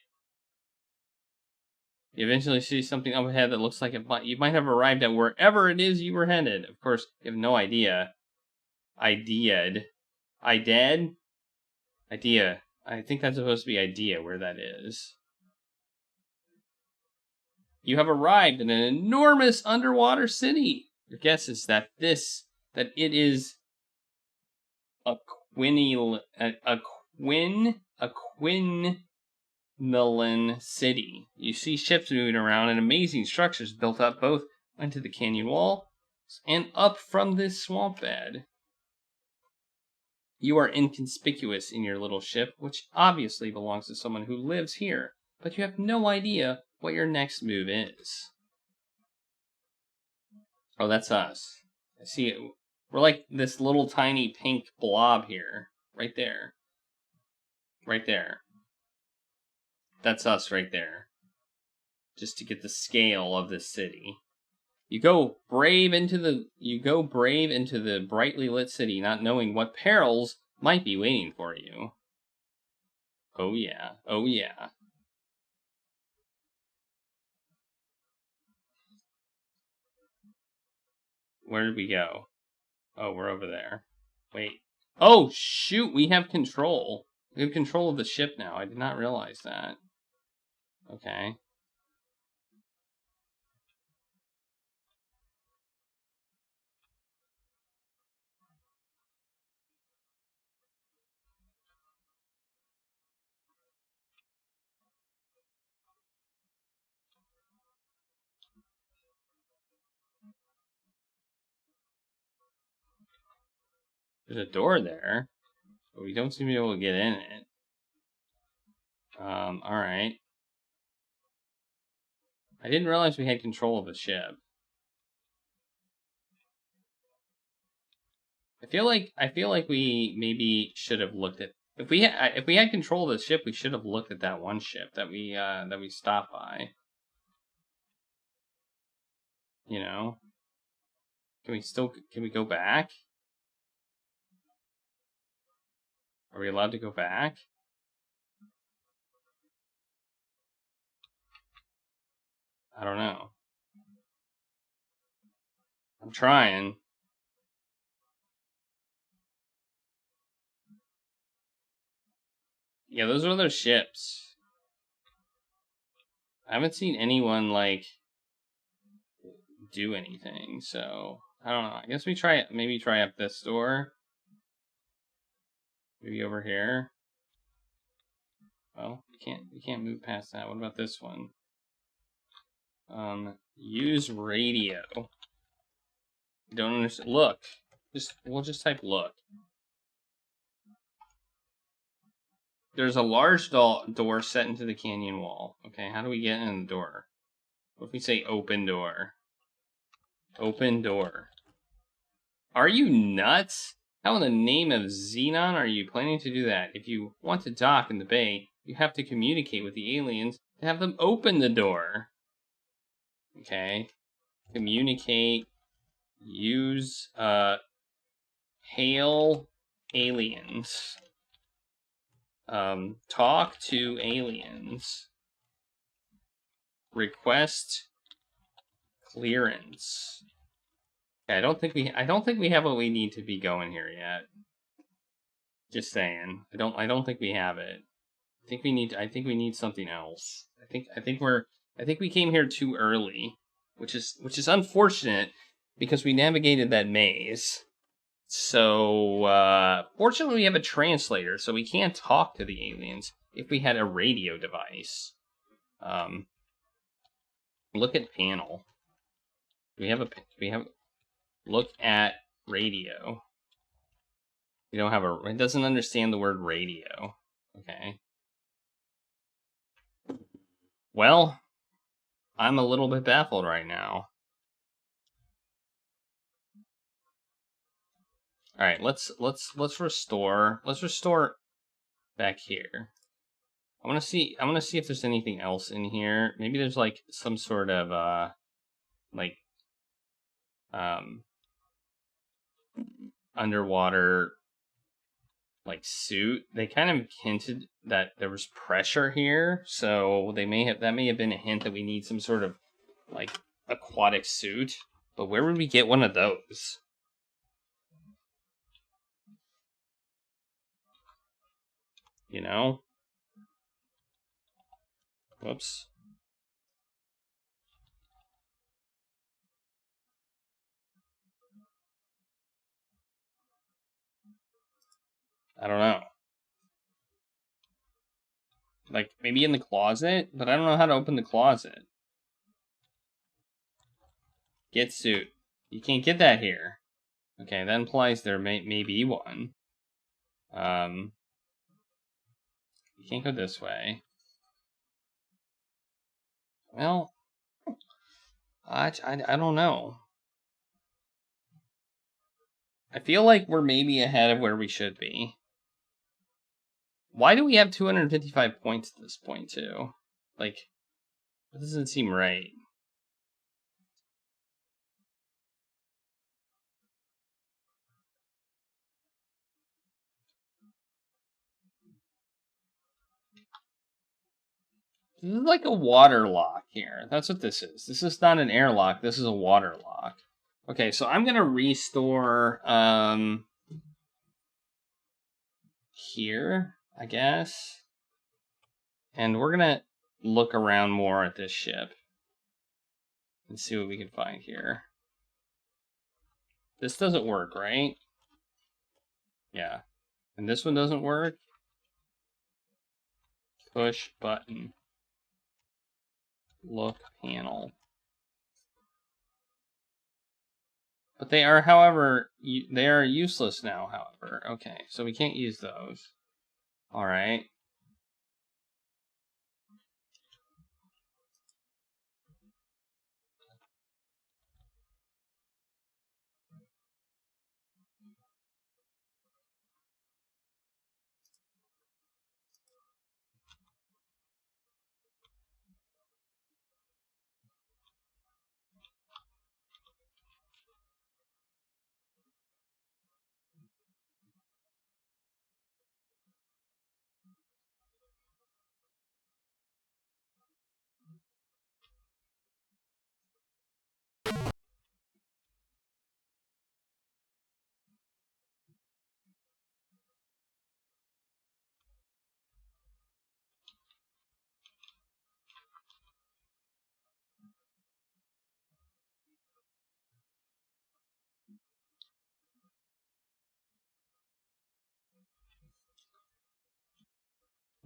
You eventually see something up ahead that looks like you might have arrived at wherever it is you were headed. Of course, you have no idea. Idea. I think that's supposed to be idea where that is. You have arrived in an enormous underwater city. Your guess is that it is a Quinlan city. You see ships moving around and amazing structures built up both into the canyon wall and up from this swamp bed. You are inconspicuous in your little ship, which obviously belongs to someone who lives here, but you have no idea what your next move is. Oh, that's us. I see it. We're like this little tiny pink blob here. Right there. Right there. That's us right there. Just to get the scale of this city. You go brave into the brightly lit city, not knowing what perils might be waiting for you. Oh yeah. Oh yeah. Where did we go? Oh, we're over there. Wait. Oh, shoot, we have control. We have control of the ship now. I did not realize that. Okay. There's a door there, but we don't seem to be able to get in it. Alright. I didn't realize we had control of the ship. I feel like we maybe should have looked at If we had control of the ship, we should have looked at that one ship that we stopped by. You know? Can we go back? Are we allowed to go back? I don't know. I'm trying. Yeah, those are those ships. I haven't seen anyone, like, do anything, so I don't know. I guess we maybe try up this door. Maybe over here. Well, we can't move past that. What about this one? Use radio. Don't understand. Look. We'll just type look. There's a large door set into the canyon wall. Okay, how do we get in the door? What if we say open door? Open door. Are you nuts? How in the name of Xenon are you planning to do that? If you want to dock in the bay, you have to communicate with the aliens to have them open the door. Okay. Communicate. Use, hail aliens. Talk to aliens. Request clearance. Okay, I don't think we have what we need to be going here yet. Just saying. I don't think we have it. I think we need something else. I think we came here too early, which is unfortunate because we navigated that maze. So fortunately we have a translator, so we can talk to the aliens if we had a radio device. Look at panel. Do we have look at radio. We don't have it doesn't understand the word radio. Okay. Well, I'm a little bit baffled right now. All right, let's restore. Let's restore back here. I want to see if there's anything else in here. Maybe there's like some sort of like underwater like suit. They kind of hinted that there was pressure here, so that may have been a hint that we need some sort of like aquatic suit. But where would we get one of those? You know? Whoops. I don't know. Like, maybe in the closet? But I don't know how to open the closet. Get suit. You can't get that here. Okay, that implies there may be one. You can't go this way. Well, I don't know. I feel like we're maybe ahead of where we should be. Why do we have 255 points at this point, too? Like, that doesn't seem right. This is like a water lock here. That's what this is. This is not an airlock. This is a water lock. Okay, so I'm gonna restore here, I guess. And we're gonna look around more at this ship and see what we can find here. This doesn't work, right? Yeah. And this one doesn't work. Push button. Look panel. But they are, however, they are useless now, however. Okay, so we can't use those. Alright.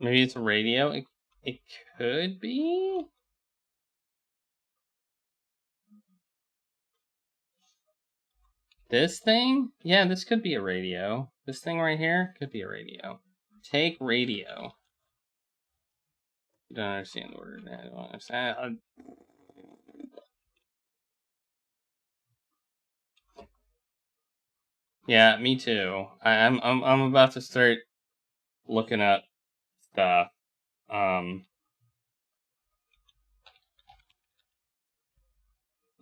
Maybe it's a radio. It could be. This thing? Yeah, this could be a radio. This thing right here could be a radio. Take radio. You don't understand the word. I don't understand. Yeah, me too. I'm about to start looking up stuff.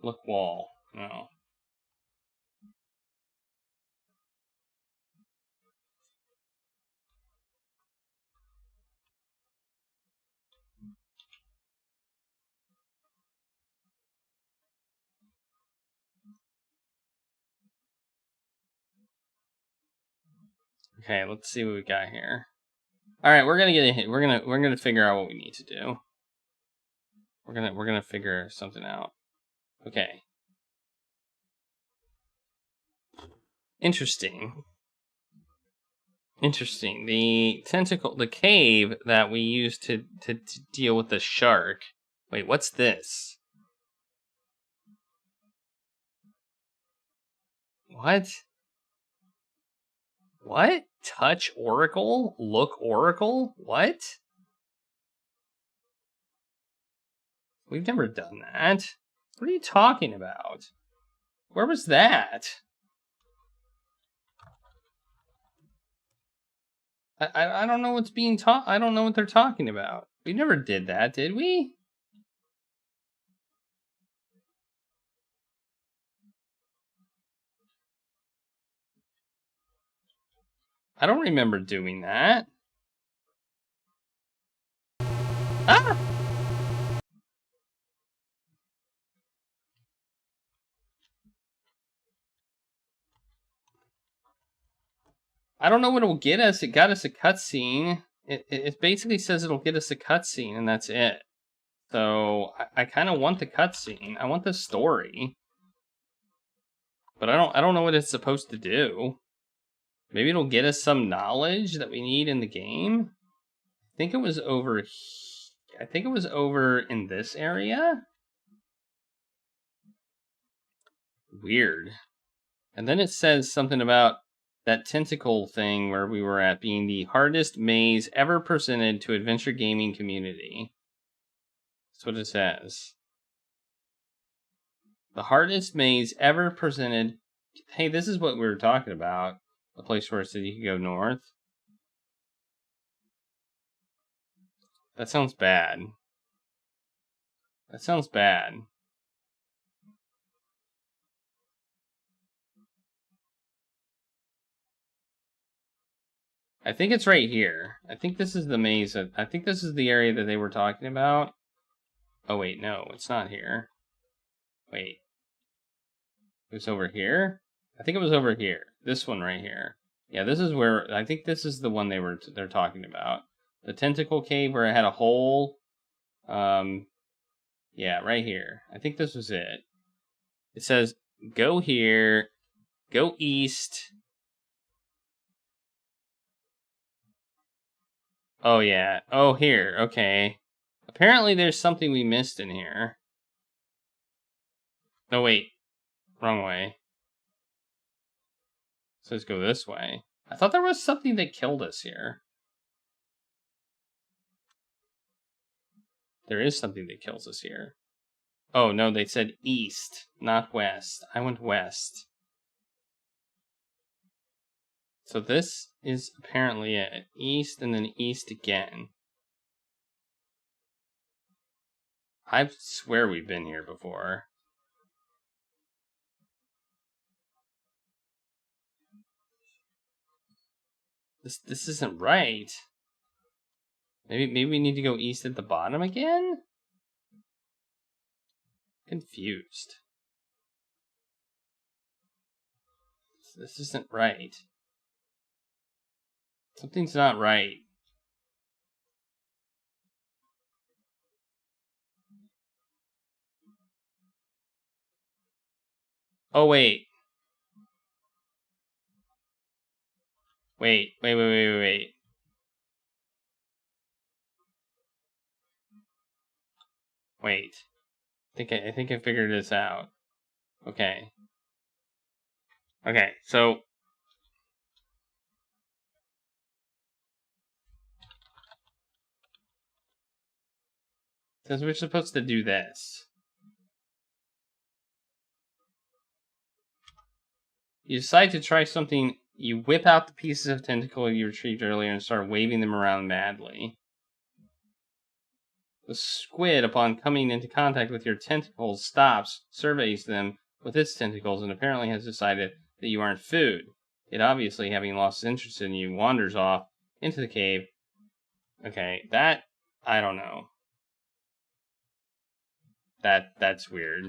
Look wall. No. Okay, let's see what we got here. All right, we're gonna get a hit. We're gonna figure out what we need to do. We're gonna figure something out. Okay. Interesting. Interesting. The tentacle, the cave that we used to deal with the shark. Wait, what's this? What? What? Touch Oracle? Look Oracle? What? We've never done that. What are you talking about? Where was that? I don't know what's being taught. I don't know what they're talking about. We never did that, did we? I don't remember doing that. Ah! I don't know what it'll get us. It got us a cutscene. It basically says it'll get us a cutscene, and that's it. So I kind of want the cutscene. I want the story, but I don't know what it's supposed to do. Maybe it'll get us some knowledge that we need in the game. I think it was over. I think it was over in this area. Weird. And then it says something about that tentacle thing where we were at being the hardest maze ever presented to adventure gaming community. That's what it says. The hardest maze ever presented. Hey, this is what we were talking about. The place where it said you could go north. That sounds bad. That sounds bad. I think it's right here. I think this is the maze. I think this is the area that they were talking about. Oh, wait, no, it's not here. Wait. It was over here? I think it was over here. This one right here. Yeah, this is where, I think this is the one they're talking about. The tentacle cave where it had a hole. Yeah, right here. I think this was it. It says, go here, go east. Oh, yeah. Oh, here. Okay. Apparently there's something we missed in here. No, wait. Wrong way. It says go this way. I thought there was something that killed us here. There is something that kills us here. Oh, no, they said east, not west. I went west. So this is apparently it. East and then east again. I swear we've been here before. This isn't right. Maybe we need to go east at the bottom again? Confused. This isn't right. Something's not right. Oh, wait. Wait. Wait. I think I figured this out. Okay. Okay, so... Since we're supposed to do this. You decide to try something. You whip out the pieces of tentacle you retrieved earlier and start waving them around madly. The squid, upon coming into contact with your tentacles, stops, surveys them with its tentacles, and apparently has decided that you aren't food. It, obviously having lost interest in you, wanders off into the cave. Okay, that... I don't know. That's weird.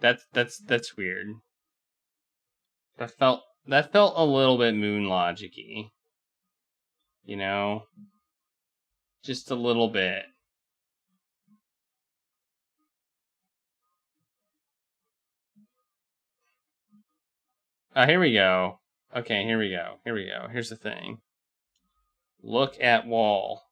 That's weird. That felt a little bit moon logic-y. You know? Just a little bit. Here we go. Okay, here we go. Here's the thing. Look at wall.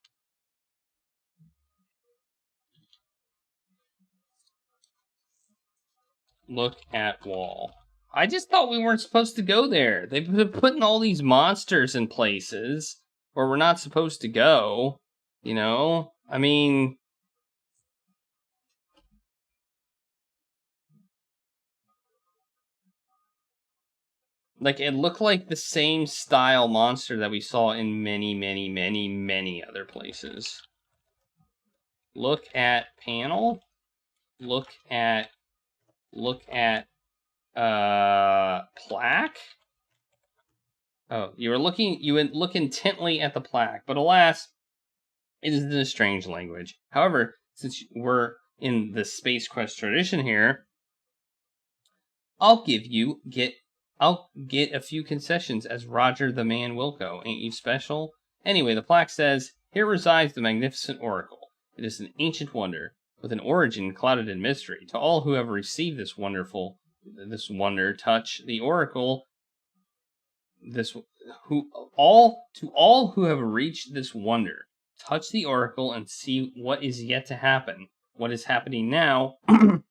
Look at wall. I just thought we weren't supposed to go there. They've been putting all these monsters in places where we're not supposed to go. You know? I mean... Like, it looked like the same style monster that we saw in many other places. Look at panel. Look at plaque. Oh, you would look intently at the plaque, but alas, it is in a strange language. However, since we're in the Space Quest tradition here, I'll get a few concessions as Roger the Man Wilco. Ain't you special? Anyway, the plaque says, "Here resides the magnificent oracle. It is an ancient wonder, with an origin clouded in mystery. To all who have received this wonder, touch the oracle. All who have reached this wonder, touch the oracle and see what is yet to happen, what is happening now,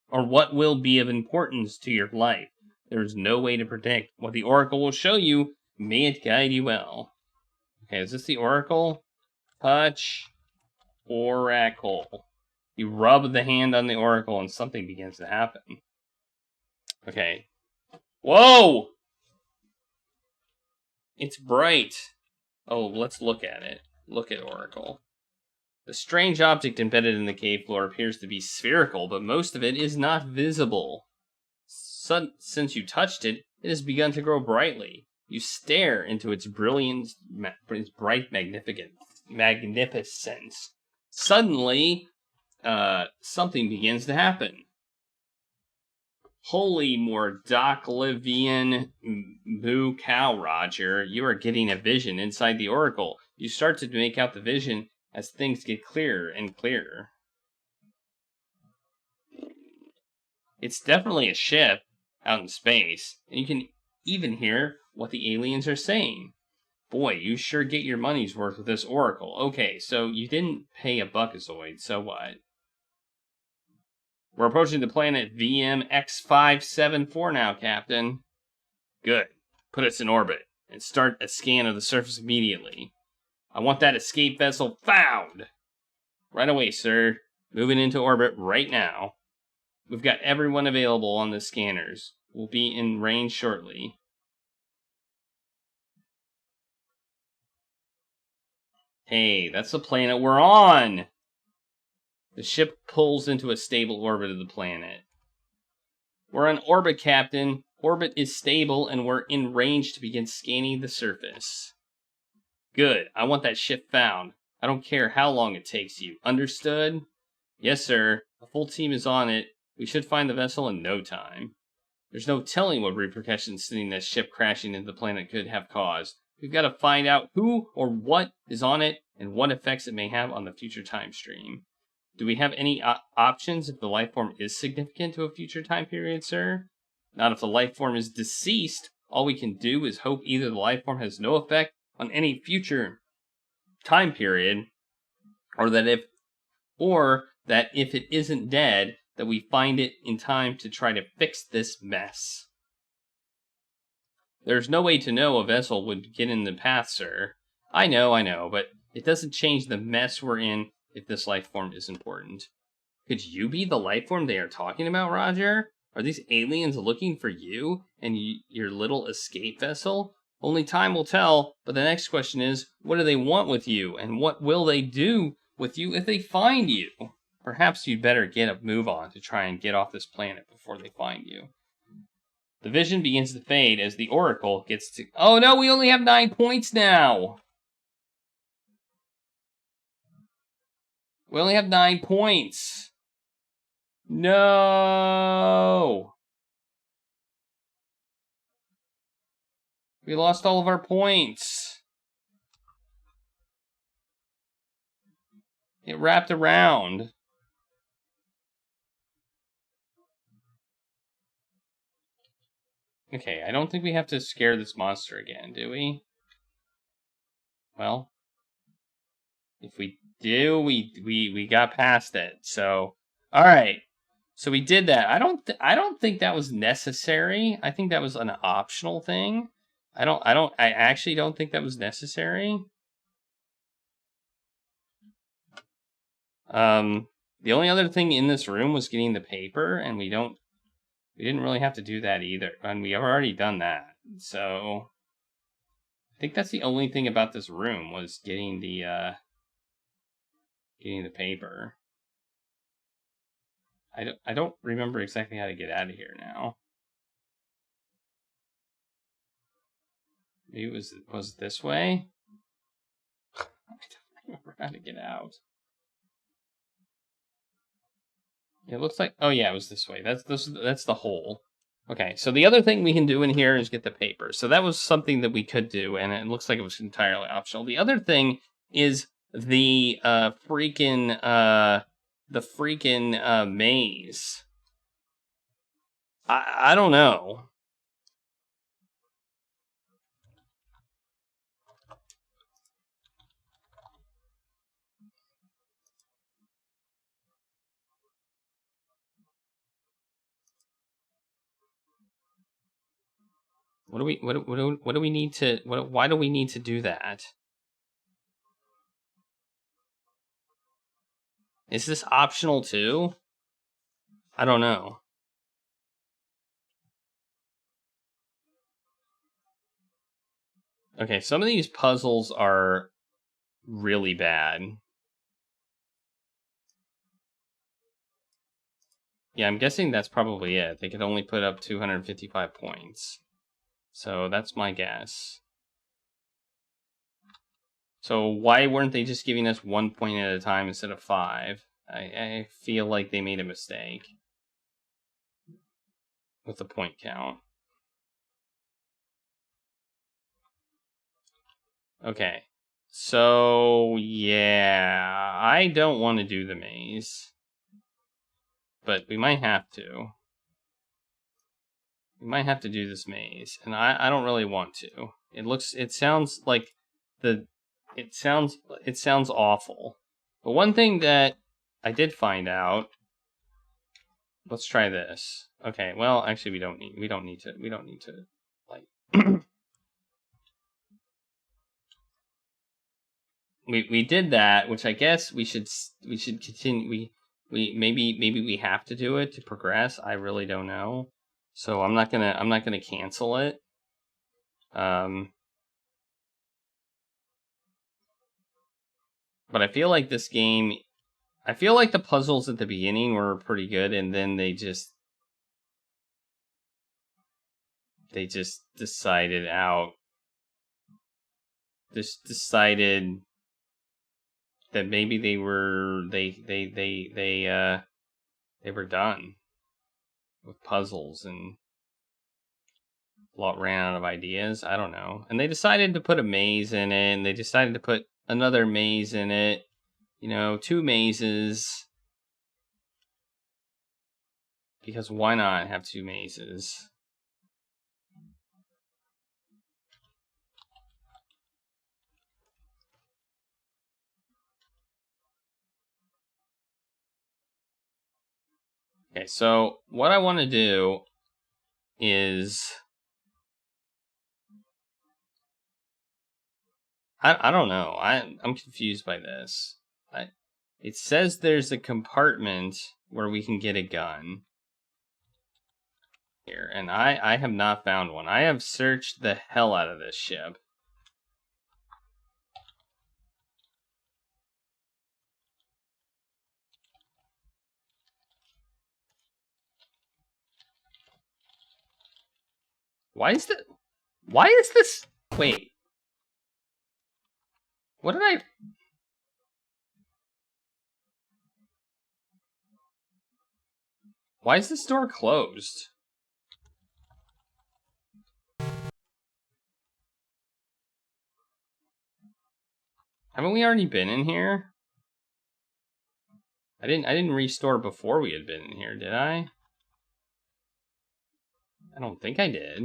or what will be of importance to your life. There is no way to predict what the oracle will show you. May it guide you well." Okay, is this the oracle? Touch oracle. You rub the hand on the oracle and something begins to happen. Okay. Whoa! It's bright. Oh, let's look at it. Look at oracle. The strange object embedded in the cave floor appears to be spherical, but most of it is not visible. Since you touched it, it has begun to grow brightly. You stare into its brilliant, its bright magnificence. Suddenly, something begins to happen. Holy Mordoclivian moo cow, Roger. You are getting a vision inside the oracle. You start to make out the vision as things get clearer and clearer. It's definitely a ship out in space, and you can even hear what the aliens are saying. Boy, you sure get your money's worth with this oracle. Okay, so you didn't pay a buckazoid, so what? We're approaching the planet VMX574 now, Captain. Good. Put us in orbit, and start a scan of the surface immediately. I want that escape vessel found! Right away, sir. Moving into orbit right now. We've got everyone available on the scanners. We'll be in range shortly. Hey, that's the planet we're on! The ship pulls into a stable orbit of the planet. We're on orbit, Captain. Orbit is stable, and we're in range to begin scanning the surface. Good. I want that ship found. I don't care how long it takes you. Understood? Yes, sir. A full team is on it. We should find the vessel in no time. There's no telling what repercussions sending that ship crashing into the planet could have caused. We've got to find out who or what is on it and what effects it may have on the future time stream. Do we have any options if the life form is significant to a future time period, sir? Not if the life form is deceased. All we can do is hope either the life form has no effect on any future time period, or that if it isn't dead, that we find it in time to try to fix this mess. There's no way to know a vessel would get in the path, sir. I know, but it doesn't change the mess we're in if this life form is important. Could you be the life form they are talking about, Roger? Are these aliens looking for you and your little escape vessel? Only time will tell, but the next question is, what do they want with you, and what will they do with you if they find you? Perhaps you'd better get a move on to try and get off this planet before they find you. The vision begins to fade as the Oracle gets to... Oh no, we only have 9 points now! We only have 9 points! No! We lost all of our points. It wrapped around. Okay, I don't think we have to scare this monster again, do we? Well, if we do, we got past it. So, all right. So we did that. I don't think that was necessary. I think that was an optional thing. I actually don't think that was necessary. The only other thing in this room was getting the paper, and we didn't really have to do that either. And we have already done that. So I think that's the only thing about this room was getting the paper. I don't remember exactly how to get out of here now. Maybe it was this way? I don't remember how to get out. It looks like, oh yeah, it was this way. That's the hole. Okay, so the other thing we can do in here is get the paper. So that was something that we could do, and it looks like it was entirely optional. The other thing is the freaking maze. I don't know. What do we need to why do we need to do that? Is this optional too? I don't know. Okay, some of these puzzles are really bad. Yeah, I'm guessing that's probably it. They could only put up 255 points. So that's my guess. So why weren't they just giving us 1 point at a time instead of 5? I feel like they made a mistake with the point count. Okay. So, yeah, I don't want to do the maze. But we might have to. We might have to do this maze, and I don't really want to. It sounds awful. But one thing that I did find out, let's try this. Okay, well, actually we don't need to like we did that, which I guess we should continue. Maybe we have to do it to progress. I really don't know. So I'm not gonna cancel it. But I feel like this game, I feel like the puzzles at the beginning were pretty good, and then they just decided that maybe they were done with puzzles and ran out of ideas. I don't know. And they decided to put a maze in it, and they decided to put another maze in it. You know, 2 mazes. Because why not have 2 mazes? Okay, so what I want to do is... I don't know. I'm confused by this. It says there's a compartment where we can get a gun. Here, and I have not found one. I have searched the hell out of this ship. Why is this? Wait. What did I... Why is this door closed? Haven't we already been in here? I didn't restore before we had been in here, did I? I don't think I did.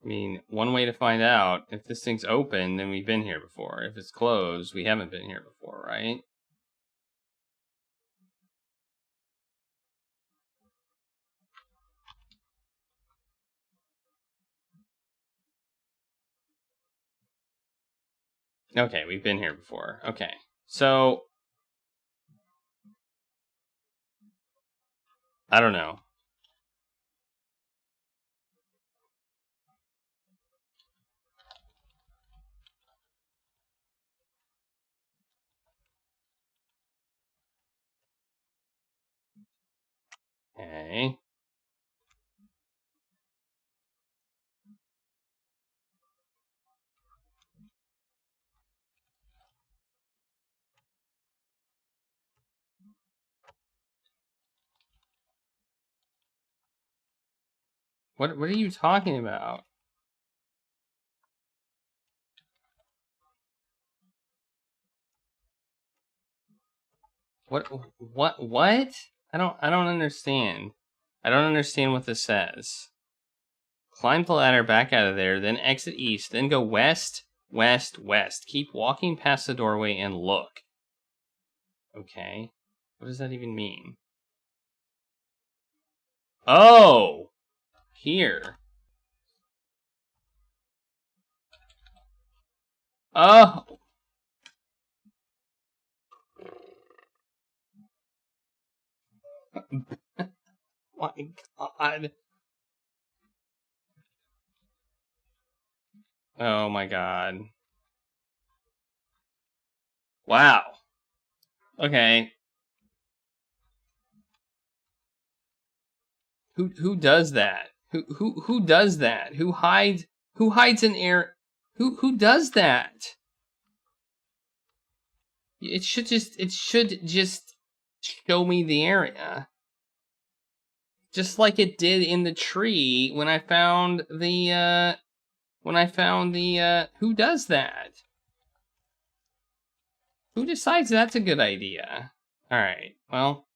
I mean, one way to find out, if this thing's open, then we've been here before. If it's closed, we haven't been here before, right? Okay, we've been here before. Okay, so... I don't know. Okay. What are you talking about? What? I don't understand. I don't understand what this says. Climb the ladder back out of there, then exit east, then go west, west, west. Keep walking past the doorway and look. Okay. What does that even mean? Oh! Here. Oh! My God. Oh my God. Wow. Okay. Who does that? Who does that? Who hides an air? Who does that? It should just show me the area. Just like it did in the tree when I found the who does that? Who decides that's a good idea? All right. Well,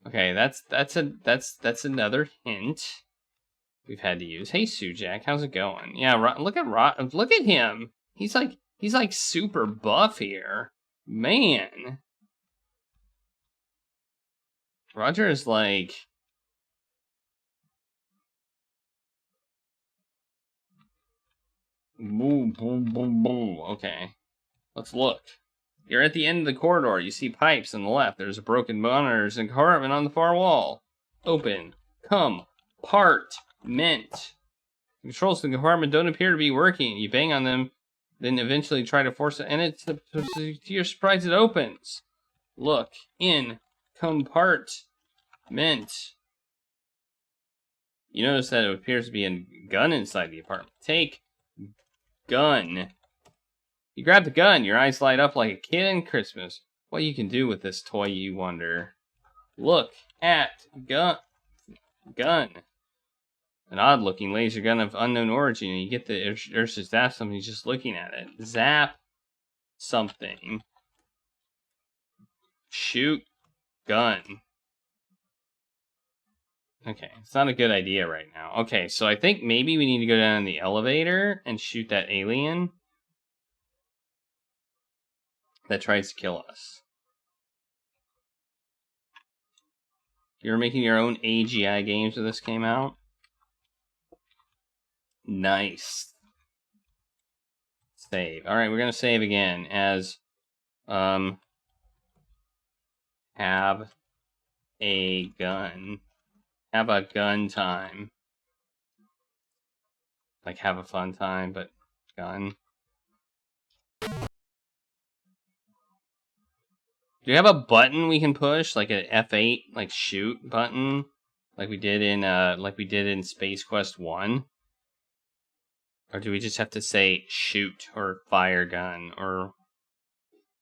okay, that's another hint we've had to use. Hey, Sujak, how's it going? Yeah, look at him. He's like super buff here. Man. Roger is like... Boom, boom, boom, boom. Okay. Let's look. You're at the end of the corridor. You see pipes on the left. There's a broken monitors and compartment on the far wall. Open. Compartment. Controls to the compartment don't appear to be working. You bang on them, then eventually try to force it, and to your surprise, it opens. Look in compartment. You notice that it appears to be a gun inside the apartment. Take gun. You grab the gun, your eyes light up like a kid in Christmas. What you can do with this toy, you wonder. Look at gun. An odd-looking laser gun of unknown origin, and you get the urge to zap something just looking at it. Zap something. Shoot gun. Okay, it's not a good idea right now. Okay, so I think maybe we need to go down in the elevator and shoot that alien. that tries to kill us. You were making your own AGI games when this came out? Nice. Save. Alright, we're gonna save again as have a gun. Have a gun time. Like have a fun time, but gun. Do you have a button we can push, like an F8, like shoot button, like we did in Space Quest 1? Or do we just have to say shoot or fire gun or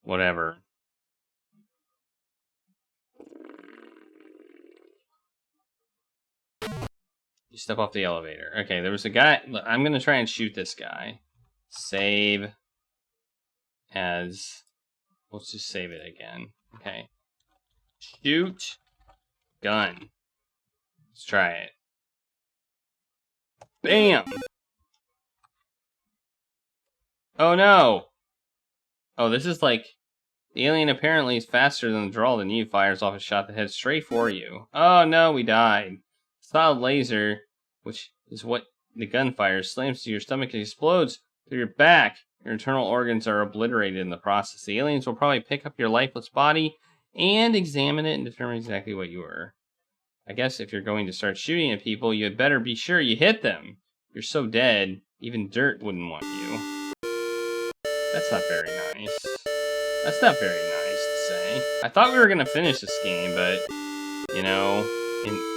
whatever? You step off the elevator. Okay, there was a guy. I'm gonna try and shoot this guy. Save as. Let's just save it again. Okay. Shoot. Gun. Let's try it. Bam! Oh no! Oh, this is like... The alien apparently is faster than the draw than you. Fires off a shot that heads straight for you. Oh no, we died. Solid laser, which is what the gun fires, slams to your stomach and explodes through your back. Your internal organs are obliterated in the process. The aliens will probably pick up your lifeless body and examine it and determine exactly what you were. I guess if you're going to start shooting at people, you had better be sure you hit them. You're so dead, even dirt wouldn't want you. That's not very nice. That's not very nice to say. I thought we were going to finish this game, but, you know,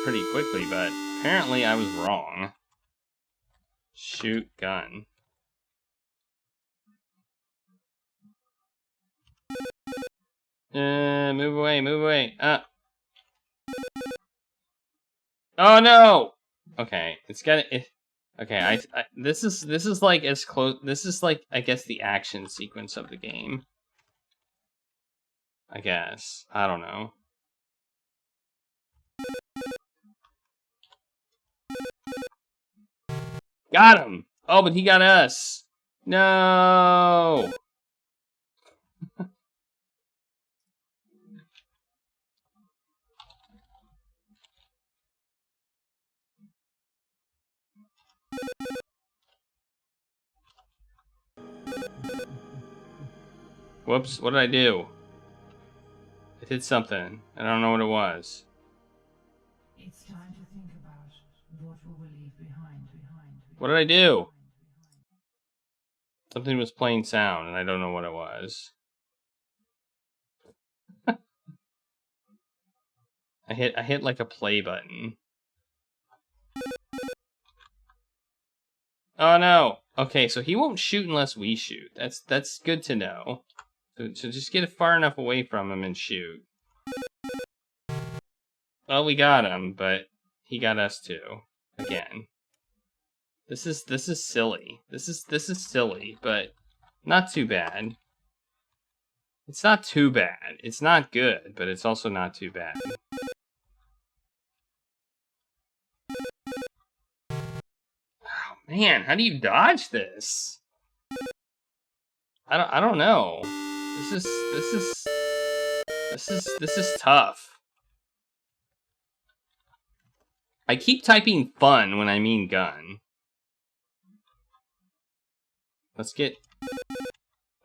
pretty quickly, but apparently I was wrong. Shoot gun. Move away, move away. Oh no! Okay, it's got it. Okay, this is like as close. This is like, I guess, the action sequence of the game. I guess. I don't know. Got him! Oh, but he got us! No! Whoops, what did I do? I did something. I don't know what it was. It's time to think about what we will leave behind. What did I do? Something was playing sound, and I don't know what it was. I hit like a play button. Oh no! Okay, so he won't shoot unless we shoot. That's good to know. So just get far enough away from him and shoot. Well, we got him, but he got us too. Again. This is silly. This is silly, but not too bad. It's not too bad. It's not good, but it's also not too bad. Oh man, how do you dodge this? I don't know. This is tough. I keep typing fun when I mean gun. Let's get...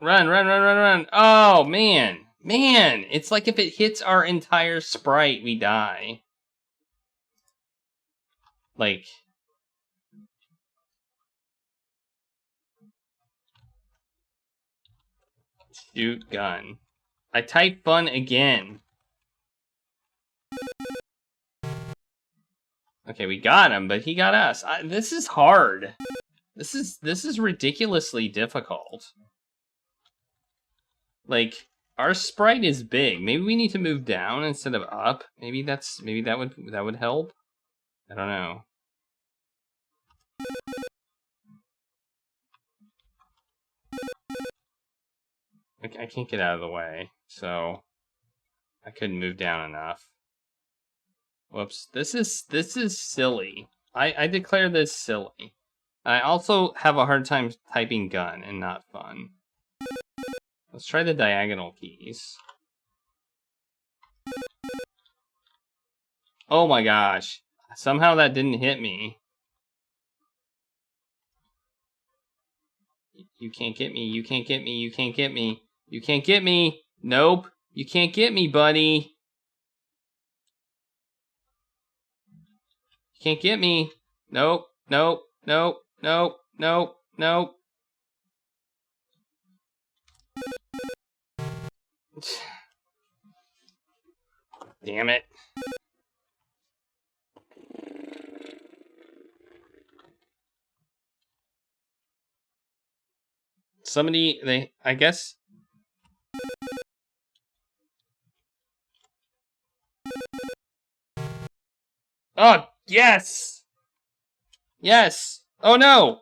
Run, run, run, run, run. Oh, man. Man, it's like if it hits our entire sprite, we die. Like... Shoot gun. I typed fun again. Okay, we got him, but he got us. This is hard. This is ridiculously difficult. Like, our sprite is big. Maybe we need to move down instead of up. Maybe that would help. I don't know. I can't get out of the way, so I couldn't move down enough. Whoops. This is silly. I declare this silly. I also have a hard time typing gun and not fun. Let's try the diagonal keys. Oh my gosh. Somehow that didn't hit me. You can't get me. You can't get me. You can't get me. You can't get me. Nope. You can't get me, buddy. You can't get me. Nope. Nope. Nope. Nope. Nope. Nope. Damn it. Somebody, I guess. Oh, yes! Yes! Oh no!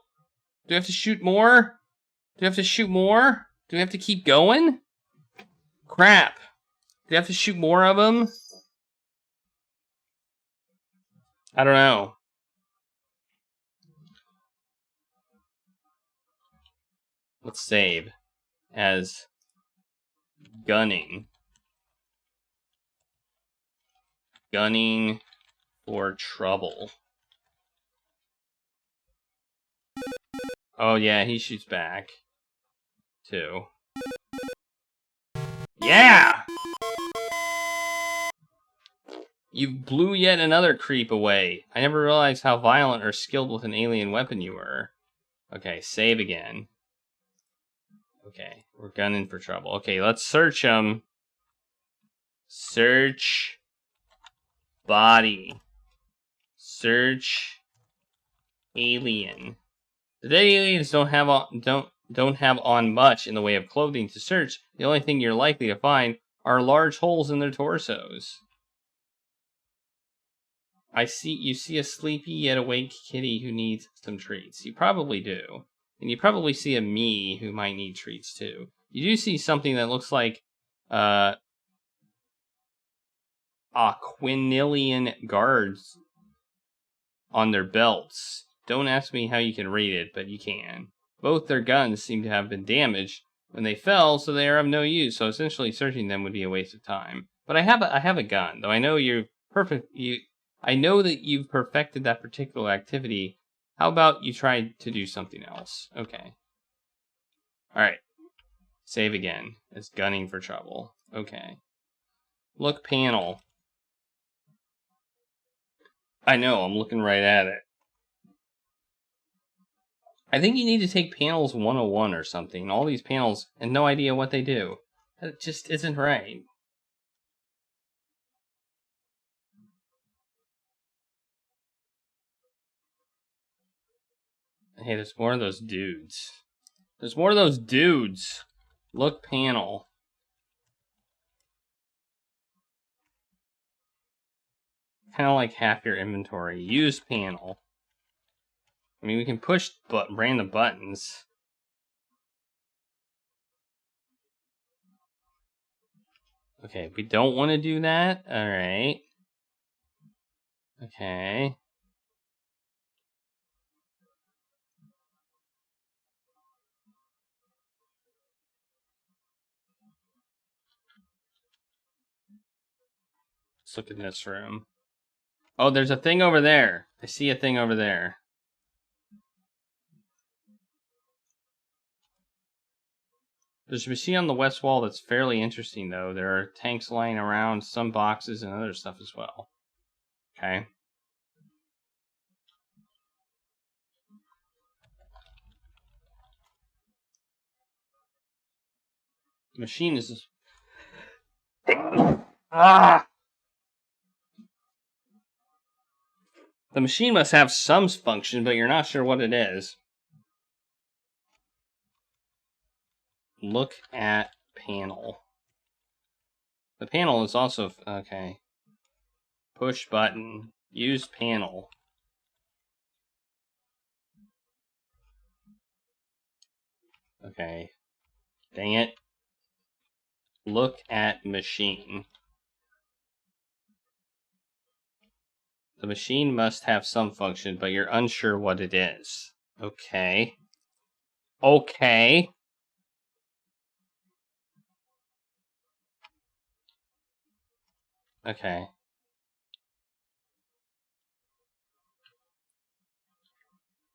Do we have to shoot more? Do we have to shoot more? Do we have to keep going? Crap. Do we have to shoot more of them? I don't know. Let's save as gunning. Gunning for trouble. Oh yeah, he shoots back. Too. Yeah! You blew yet another creep away. I never realized how violent or skilled with an alien weapon you were. Okay, save again. Okay, we're gunning for trouble. Okay, let's search him. Search body. Search alien. The dead aliens don't have on much in the way of clothing to search. The only thing you're likely to find are large holes in their torsos. You see a sleepy yet awake kitty who needs some treats. You probably do. And you probably see a me who might need treats too. You do see something that looks like quintillion guards on their belts. Don't ask me how you can read it, but you can. Both their guns seem to have been damaged when they fell, so they are of no use. So essentially, searching them would be a waste of time. But I have a gun, though. I know I know that you've perfected that particular activity. How about you try to do something else? Okay. All right. Save again. It's gunning for trouble. Okay. Look panel. I know. I'm looking right at it. I think you need to take panels 101 or something. All these panels and no idea what they do. That just isn't right. Hey, there's more of those dudes. There's more of those dudes. Look panel. Kind of like half your inventory. Use panel. I mean, we can push random buttons. Okay, we don't want to do that. All right. Okay. Let's look in this room. Oh, there's a thing over there. I see a thing over there. There's a machine on the west wall that's fairly interesting, though. There are tanks lying around, some boxes, and other stuff as well. Okay. The machine is just... Ah! The machine must have some function, but you're not sure what it is. Look at panel. The panel is also... Okay. Push button. Use panel. Okay. Dang it. Look at machine. The machine must have some function, but you're unsure what it is. Okay. Okay. Okay.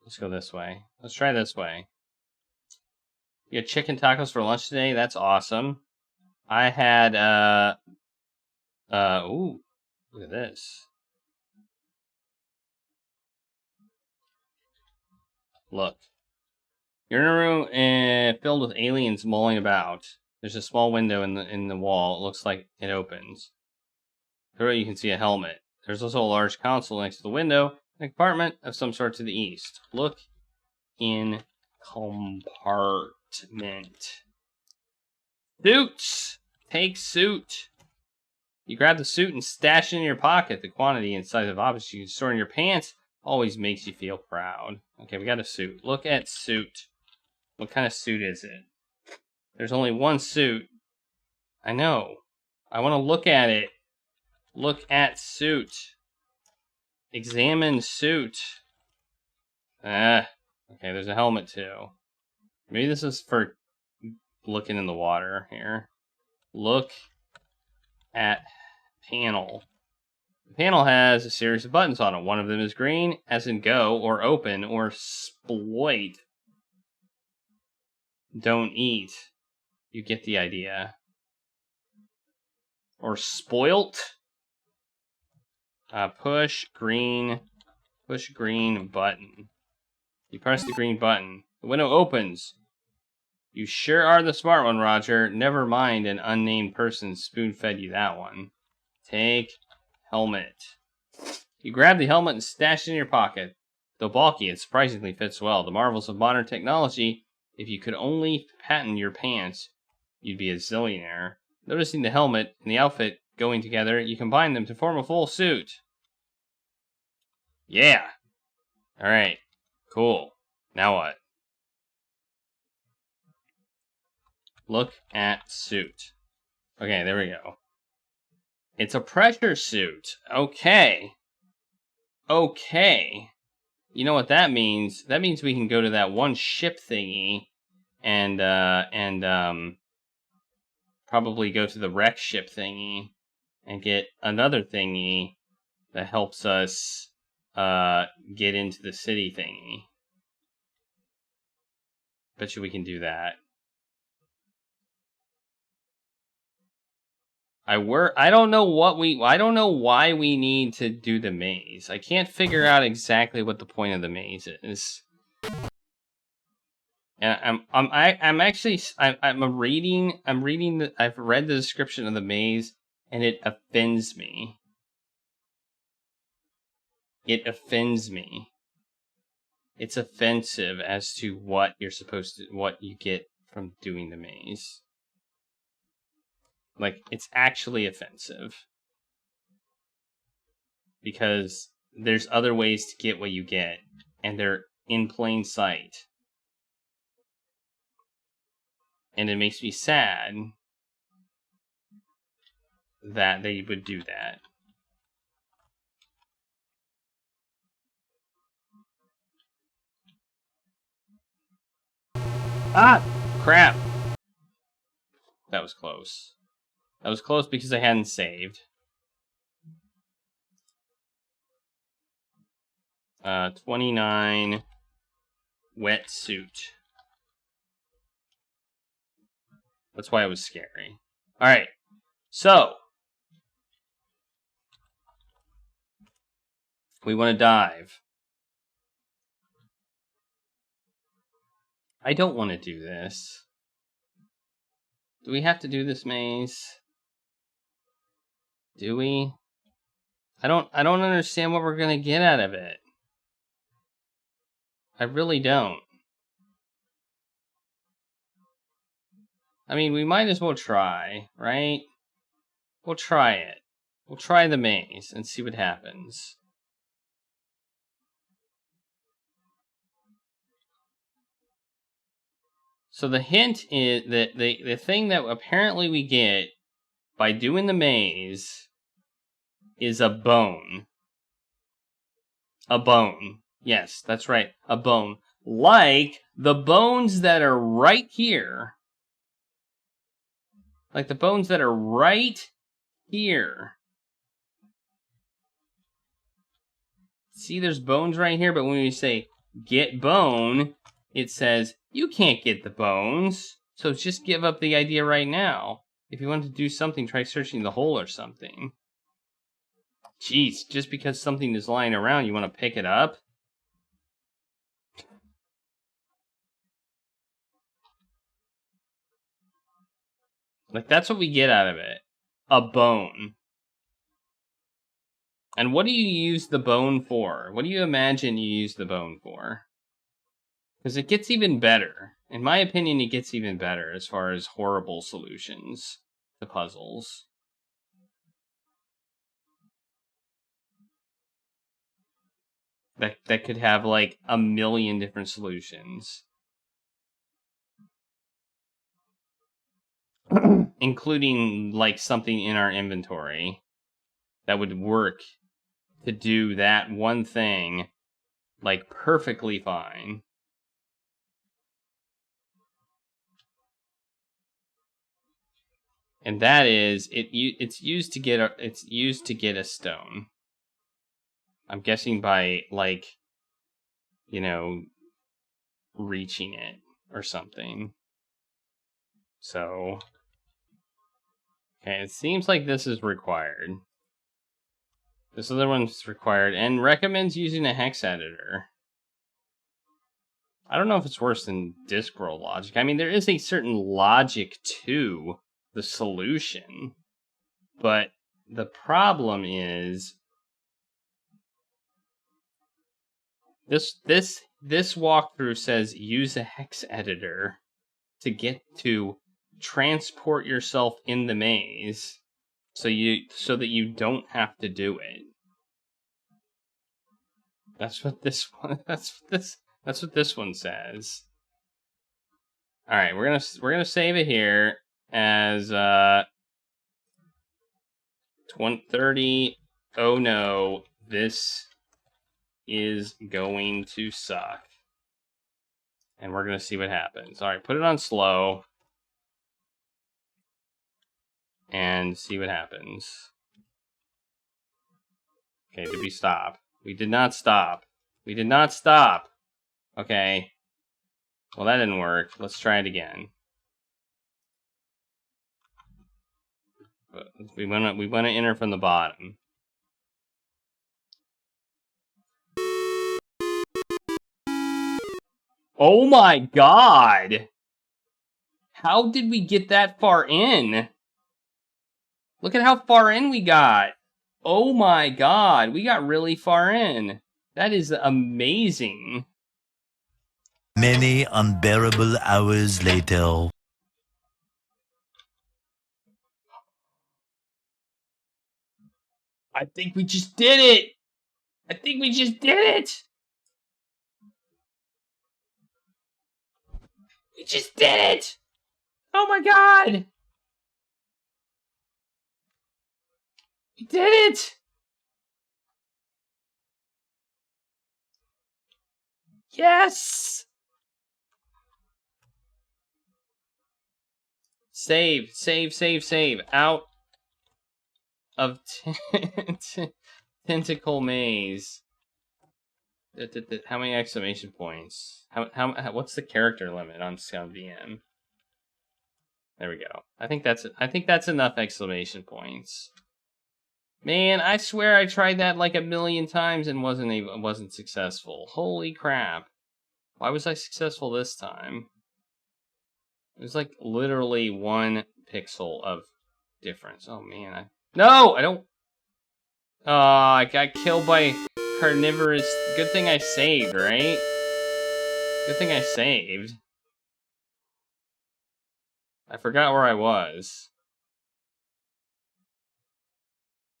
Let's go this way. Let's try this way. You had chicken tacos for lunch today? That's awesome. I had, ooh, look at this. Look. You're in a room filled with aliens mulling about. There's a small window in the wall. It looks like it opens. Through it, you can see a helmet. There's also a large console next to the window, and a compartment of some sort to the east. Look in compartment. Suits! Take suit! You grab the suit and stash it in your pocket. The quantity and size of objects you can store in your pants always makes you feel proud. Okay, we got a suit. Look at suit. What kind of suit is it? There's only one suit. I know. I want to look at it. Look at suit. Examine suit. Okay, there's a helmet too. Maybe this is for looking in the water here. Look at panel. The panel has a series of buttons on it. One of them is green, as in go, or open, or exploit. Don't eat. You get the idea. Or spoilt. Push green button. You press the green button. The window opens. You sure are the smart one, Roger. Never mind an unnamed person spoon-fed you that one. Take helmet. You grab the helmet and stash it in your pocket. Though bulky, it surprisingly fits well. The marvels of modern technology. If you could only patent your pants, you'd be a zillionaire. Noticing the helmet and the outfit going together, you combine them to form a full suit. Yeah! Alright. Cool. Now what? Look at suit. Okay, there we go. It's a pressure suit. Okay. Okay. You know what that means? That means we can go to that one ship thingy and probably go to the wreck ship thingy and get another thingy that helps us get into the city thingy. Bet you we can do that. I don't know why we need to do the maze. I can't figure out exactly what the point of the maze is. And I've read the description of the maze, and it offends me. It offends me. It's offensive as to what you get from doing the maze. Like, it's actually offensive. Because there's other ways to get what you get, and they're in plain sight. And it makes me sad that they would do that. Ah! Crap! That was close. That was close because I hadn't saved. 29 wetsuit. That's why it was scary. Alright. So. We want to dive. I don't want to do this. Do we have to do this maze? Do we? I don't understand what we're gonna get out of it. I really don't. I mean, we might as well try, right? We'll try it. We'll try the maze and see what happens. So the hint is that the thing that apparently we get by doing the maze is a bone. A bone. Yes, that's right. A bone. Like the bones that are right here. Like the bones that are right here. See, there's bones right here, but when we say get bone, it says you can't get the bones. So just give up the idea right now. If you want to do something, try searching the hole or something. Jeez, just because something is lying around, you want to pick it up? Like, that's what we get out of it. A bone. And what do you use the bone for? What do you imagine you use the bone for? Because it gets even better. In my opinion, it gets even better as far as horrible solutions to puzzles. That could have, like, a million different solutions. Including, like, something in our inventory that would work to do that one thing, like, perfectly fine. And that is, it's used to get a stone. I'm guessing by, like, you know, reaching it or something. So, okay, it seems like this is required. This other one's required and recommends using a hex editor. I don't know if it's worse than Discworld logic. I mean, there is a certain logic to the solution, but the problem is this walkthrough says use a hex editor to transport yourself in the maze so that you don't have to do it. That's what this one says. All right, we're gonna save it here as 2030. Oh no, this is going to suck. And we're gonna see what happens. All right, put it on slow and see what happens. Okay, did we stop? We did not stop. We did not stop. Okay. Well, that didn't work. Let's try it again. We want to enter from the bottom. Oh my god! How did we get that far in? Look at how far in we got. Oh my god, we got really far in. That is amazing. Many unbearable hours later. I think we just did it! I think we just did it! We just did it! Oh my god! We did it! Yes! Save. Out of Tentacle Maze. How many exclamation points? What's the character limit on Scum VM? There we go. I think that's enough exclamation points. Man, I swear I tried that like a million times and wasn't successful. Holy crap. Why was I successful this time? It was like literally 1 pixel of difference. Oh man, No, I don't. Oh, I got killed by carnivorous. Good thing I saved, right? Good thing I saved. I forgot where I was.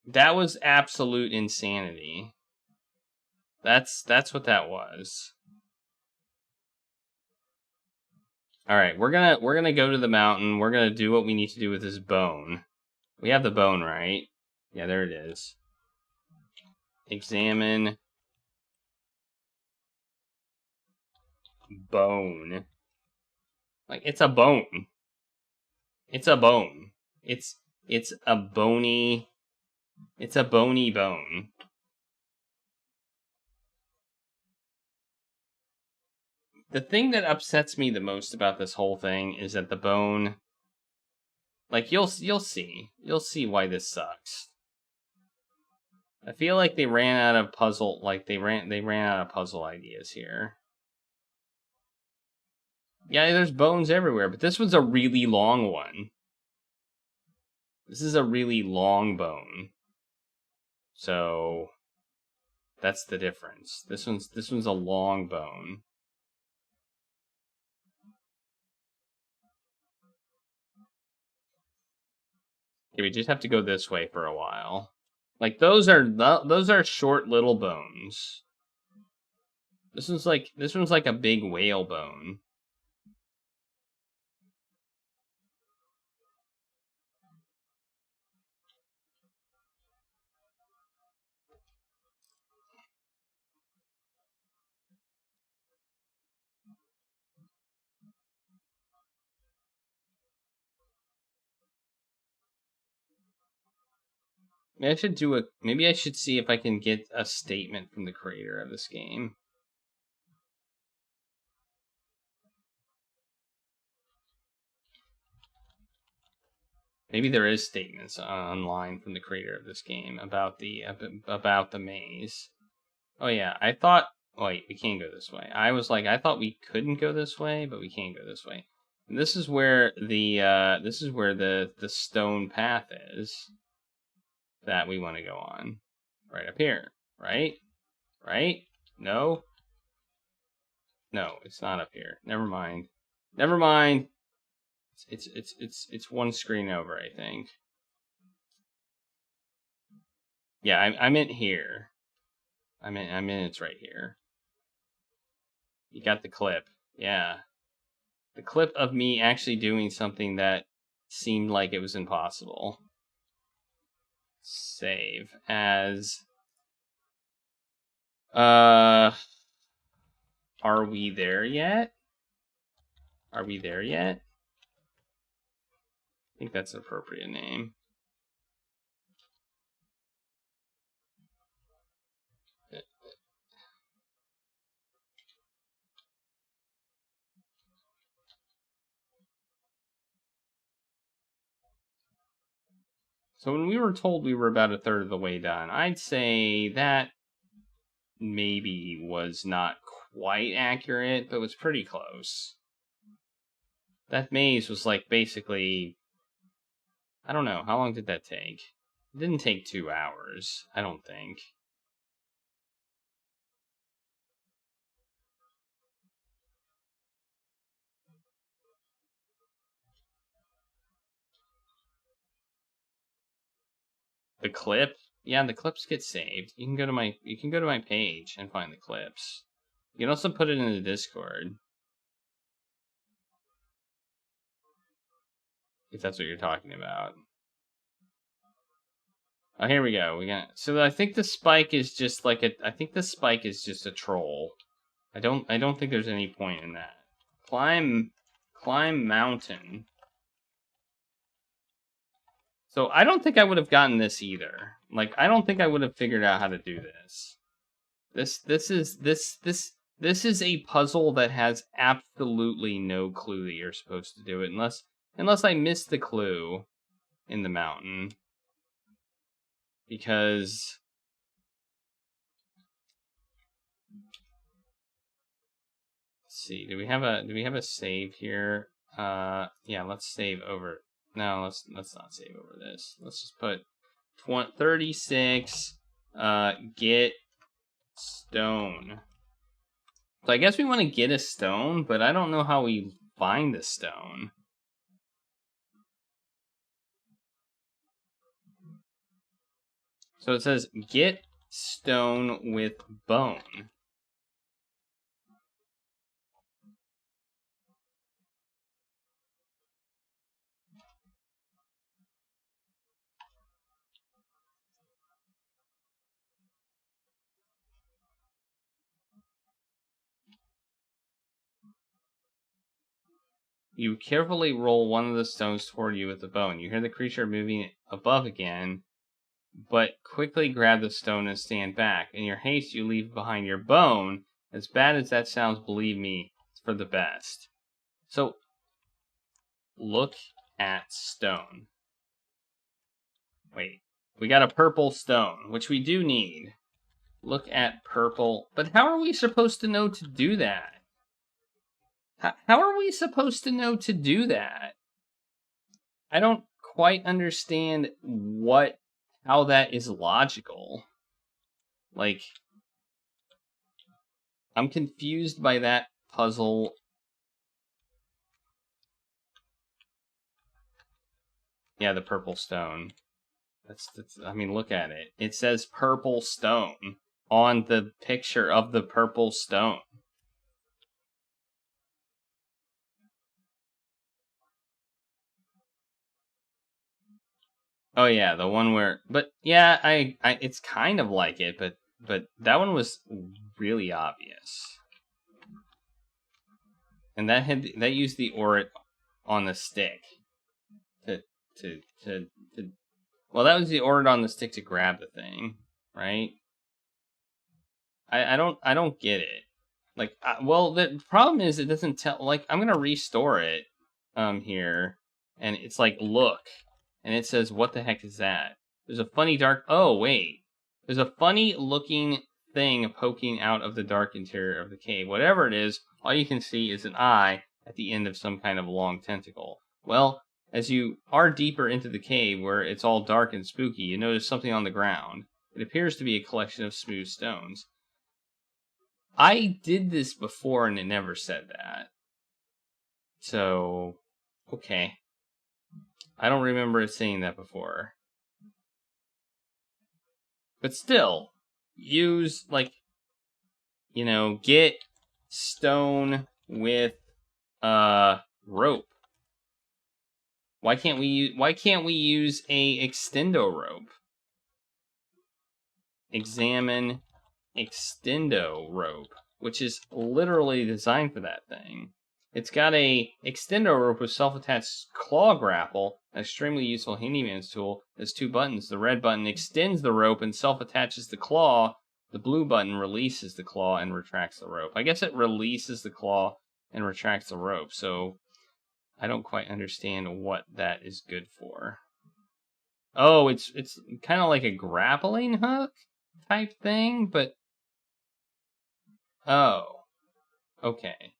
That was absolute insanity. That's what that was. All right, we're gonna go to the mountain. We're gonna do what we need to do with this bone. We have the bone, right? Yeah, there it is. Examine bone. Like, it's a bone. It's a bone. It's a bony bone. the thing that upsets me the most about this whole thing is that the bone, like you'll see why this sucks. I feel like they ran out of puzzle, like they ran out of puzzle ideas here. Yeah, there's bones everywhere, but this one's a really long one. This is a really long bone. So that's the difference. This one's a long bone. Okay, we just have to go this way for a while. Like those are short little bones. This one's like a big whale bone. Maybe I should see if I can get a statement from the creator of this game. Maybe there is statements online from the creator of this game about the maze. Oh yeah, I thought. Wait, we can't go this way. I was like, I thought we couldn't go this way, but we can't go this way. And this is where the stone path is that we want to go on. Right up here, right? Right? No? No, it's not up here. Never mind. Never mind. It's one screen over, I think. Yeah, I meant here. I meant it's right here. You got the clip. Yeah. The clip of me actually doing something that seemed like it was impossible. Save as are we there yet? Are we there yet? I think that's an appropriate name. So when we were told we were about a third of the way done, I'd say that maybe was not quite accurate, but was pretty close. That maze was like basically, I don't know, how long did that take? It didn't take 2 hours, I don't think. The clip? Yeah, the clips get saved. You can go to my page and find the clips. You can also put it in the Discord. If that's what you're talking about. Oh, here we go. So I think the spike is just like I think the spike is just a troll. I don't think there's any point in that. Climb mountain. So I don't think I would have gotten this either. Like I don't think I would have figured out how to do this. This is a puzzle that has absolutely no clue that you're supposed to do it unless I missed the clue in the mountain. Because let's see, do we have a save here? Yeah, let's save over. No, let's not save over this. Let's just put 36 get stone. So I guess we want to get a stone, but I don't know how we find the stone. So it says get stone with bone. You carefully roll one of the stones toward you with the bone. You hear the creature moving above again, but quickly grab the stone and stand back. In your haste, you leave behind your bone. As bad as that sounds, believe me, it's for the best. So, look at stone. Wait, we got a purple stone, which we do need. Look at purple. But how are we supposed to know to do that? How are we supposed to know to do that? I don't quite understand how that is logical. Like, I'm confused by that puzzle. Yeah, the purple stone. That's I mean, look at it. It says purple stone on the picture of the purple stone. Oh yeah, the one where, but yeah, I it's kind of like it, but that one was really obvious. And that used the orit on the stick to well, that was the orit on the stick to grab the thing, right? I don't get it. Like, well, the problem is it doesn't tell. Like, I'm gonna restore it here, and it's like, look, and it says, what the heck is that? There's a funny dark. Oh wait, there's a funny looking thing poking out of the dark interior of the cave. Whatever it is, all you can see is an eye at the end of some kind of long tentacle. Well, as you are deeper into the cave, where it's all dark and spooky, you notice something on the ground. It appears to be a collection of smooth stones. I did this before and it never said that. So, okay. I don't remember it saying that before. But still, use, like, get stone with rope. Why can't we use a extendo rope? Examine extendo rope, which is literally designed for that thing. It's got a extendo rope with self-attached claw grapple, an extremely useful handyman's tool. There's 2 buttons. The red button extends the rope and self-attaches the claw. The blue button releases the claw and retracts the rope. I guess it releases the claw and retracts the rope, so I don't quite understand what that is good for. Oh, it's kind of like a grappling hook type thing, but oh, okay.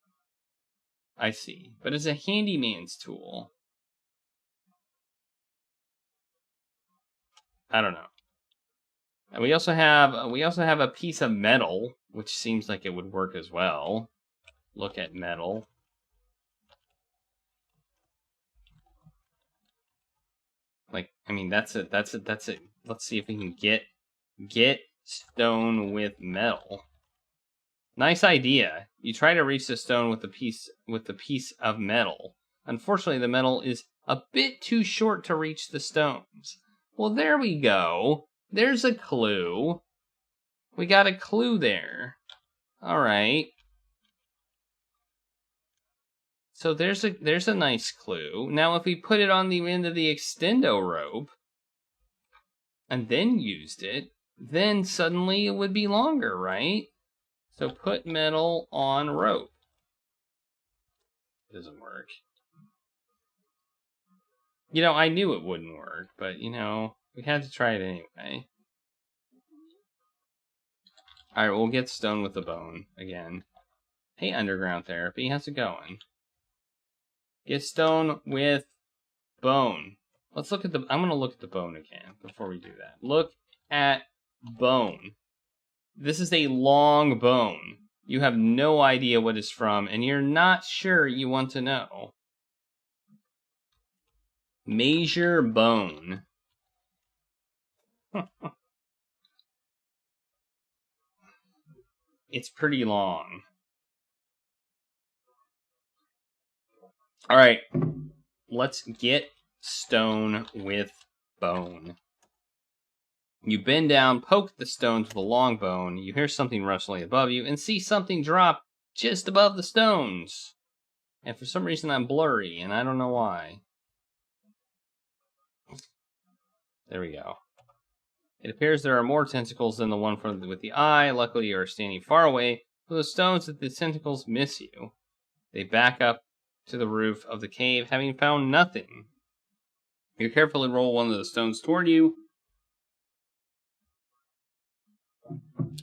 I see. But it's a handyman's tool. I don't know. And we also have a piece of metal, which seems like it would work as well. Look at metal. Like, I mean, that's it. Let's see if we can get stone with metal. Nice idea. You try to reach the stone with the piece of metal. Unfortunately, the metal is a bit too short to reach the stones. Well, there we go. There's a clue. We got a clue there. All right. So there's a nice clue. Now, if we put it on the end of the extendo rope and then used it, then suddenly it would be longer, right? So put metal on rope. Doesn't work. I knew it wouldn't work, but, we had to try it anyway. Alright, we'll get stone with the bone again. Hey, Underground Therapy, how's it going? Get stone with bone. Let's look at I'm going to look at the bone again before we do that. Look at bone. This is a long bone. You have no idea what it's from, and you're not sure you want to know. Measure bone. It's pretty long. All right, let's get stone with bone. You bend down, poke the stones with a long bone. You hear something rustling above you and see something drop just above the stones. And for some reason I'm blurry, and I don't know why. There we go. It appears there are more tentacles than the one with the eye. Luckily, you are standing far away from the stones that the tentacles miss you. They back up to the roof of the cave, having found nothing. You carefully roll one of the stones toward you,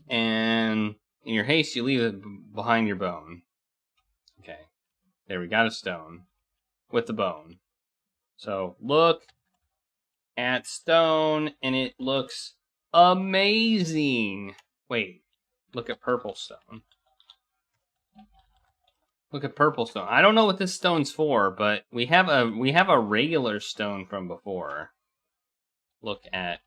and in your haste, you leave it behind your bone. Okay. There, we got a stone with the bone. So, look at stone, and it looks amazing. Wait, look at purple stone. Look at purple stone. I don't know what this stone's for, but we have a regular stone from before. Look at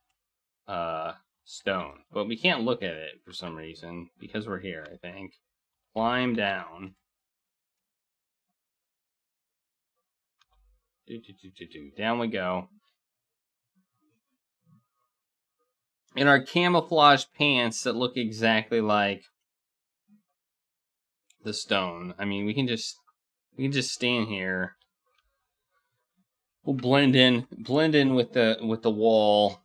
stone, but we can't look at it for some reason because we're here. I think climb down. Down we go. In our camouflage pants that look exactly like the stone. I mean, we can just stand here. We'll blend in with the wall.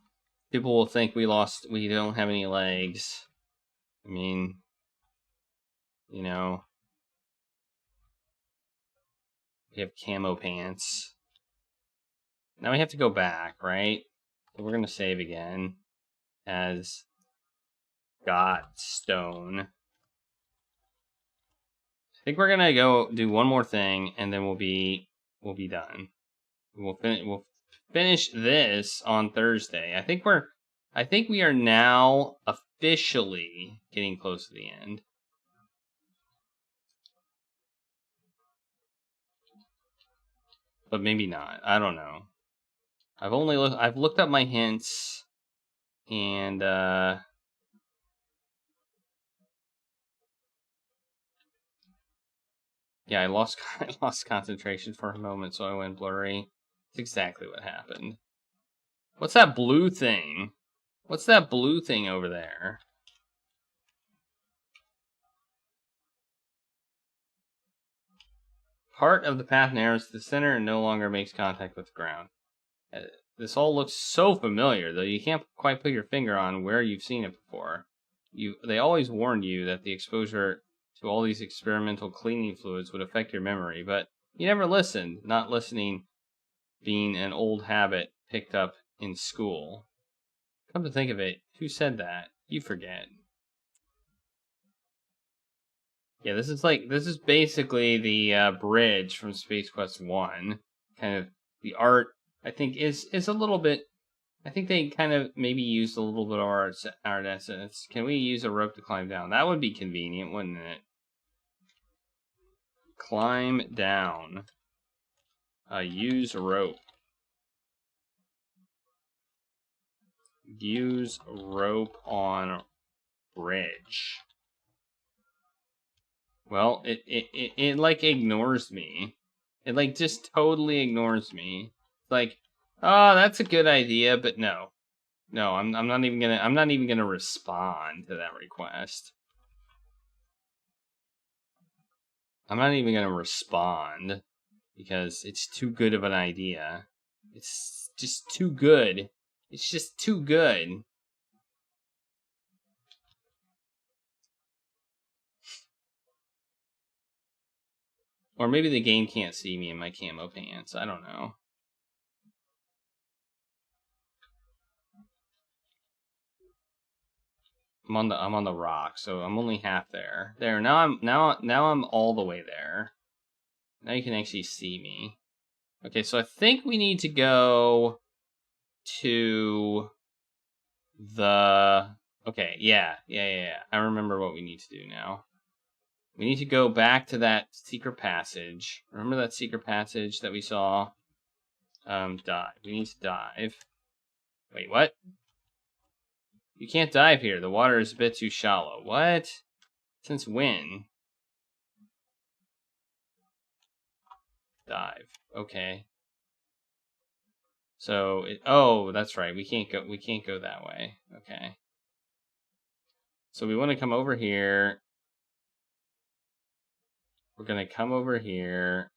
People will think we don't have any legs. I mean, you know, we have camo pants. Now we have to go back, right? So we're gonna save again as got stone. I think we're gonna go do one more thing, and then we'll be done. We'll finish this on Thursday. I think we are now officially getting close to the end. But maybe not. I don't know. I've looked up my hints, and yeah, I lost concentration for a moment, so I went blurry. That's exactly what happened. What's that blue thing? What's that blue thing over there? Part of the path narrows to the center and no longer makes contact with the ground. This all looks so familiar, though you can't quite put your finger on where you've seen it before. They always warned you that the exposure to all these experimental cleaning fluids would affect your memory, but you never listened, not listening being an old habit picked up in school. Come to think of it, who said that? You forget. Yeah, this is basically the bridge from Space Quest 1. Kind of the art, I think, is a little bit. I think they kind of maybe used a little bit of art essence. Can we use a rope to climb down? That would be convenient, wouldn't it? Climb down. Use rope. Use rope on bridge. Well, it like ignores me. It like just totally ignores me. It's like, oh, that's a good idea, but no, I'm not even gonna respond to that request. I'm not even gonna respond because it's too good of an idea. It's just too good. It's just too good. Or maybe the game can't see me in my camo pants. I don't know. I'm on the rock, so I'm only half there. There, now I'm all the way there. Now you can actually see me. Okay, so I think we need to go to the... Okay, yeah. I remember what we need to do now. We need to go back to that secret passage. Remember that secret passage that we saw? Dive. We need to dive. Wait, what? You can't dive here. The water is a bit too shallow. What? Since when? Dive. Okay. So oh, that's right. We can't go that way. Okay. So we want to come over here. We're going to come over here.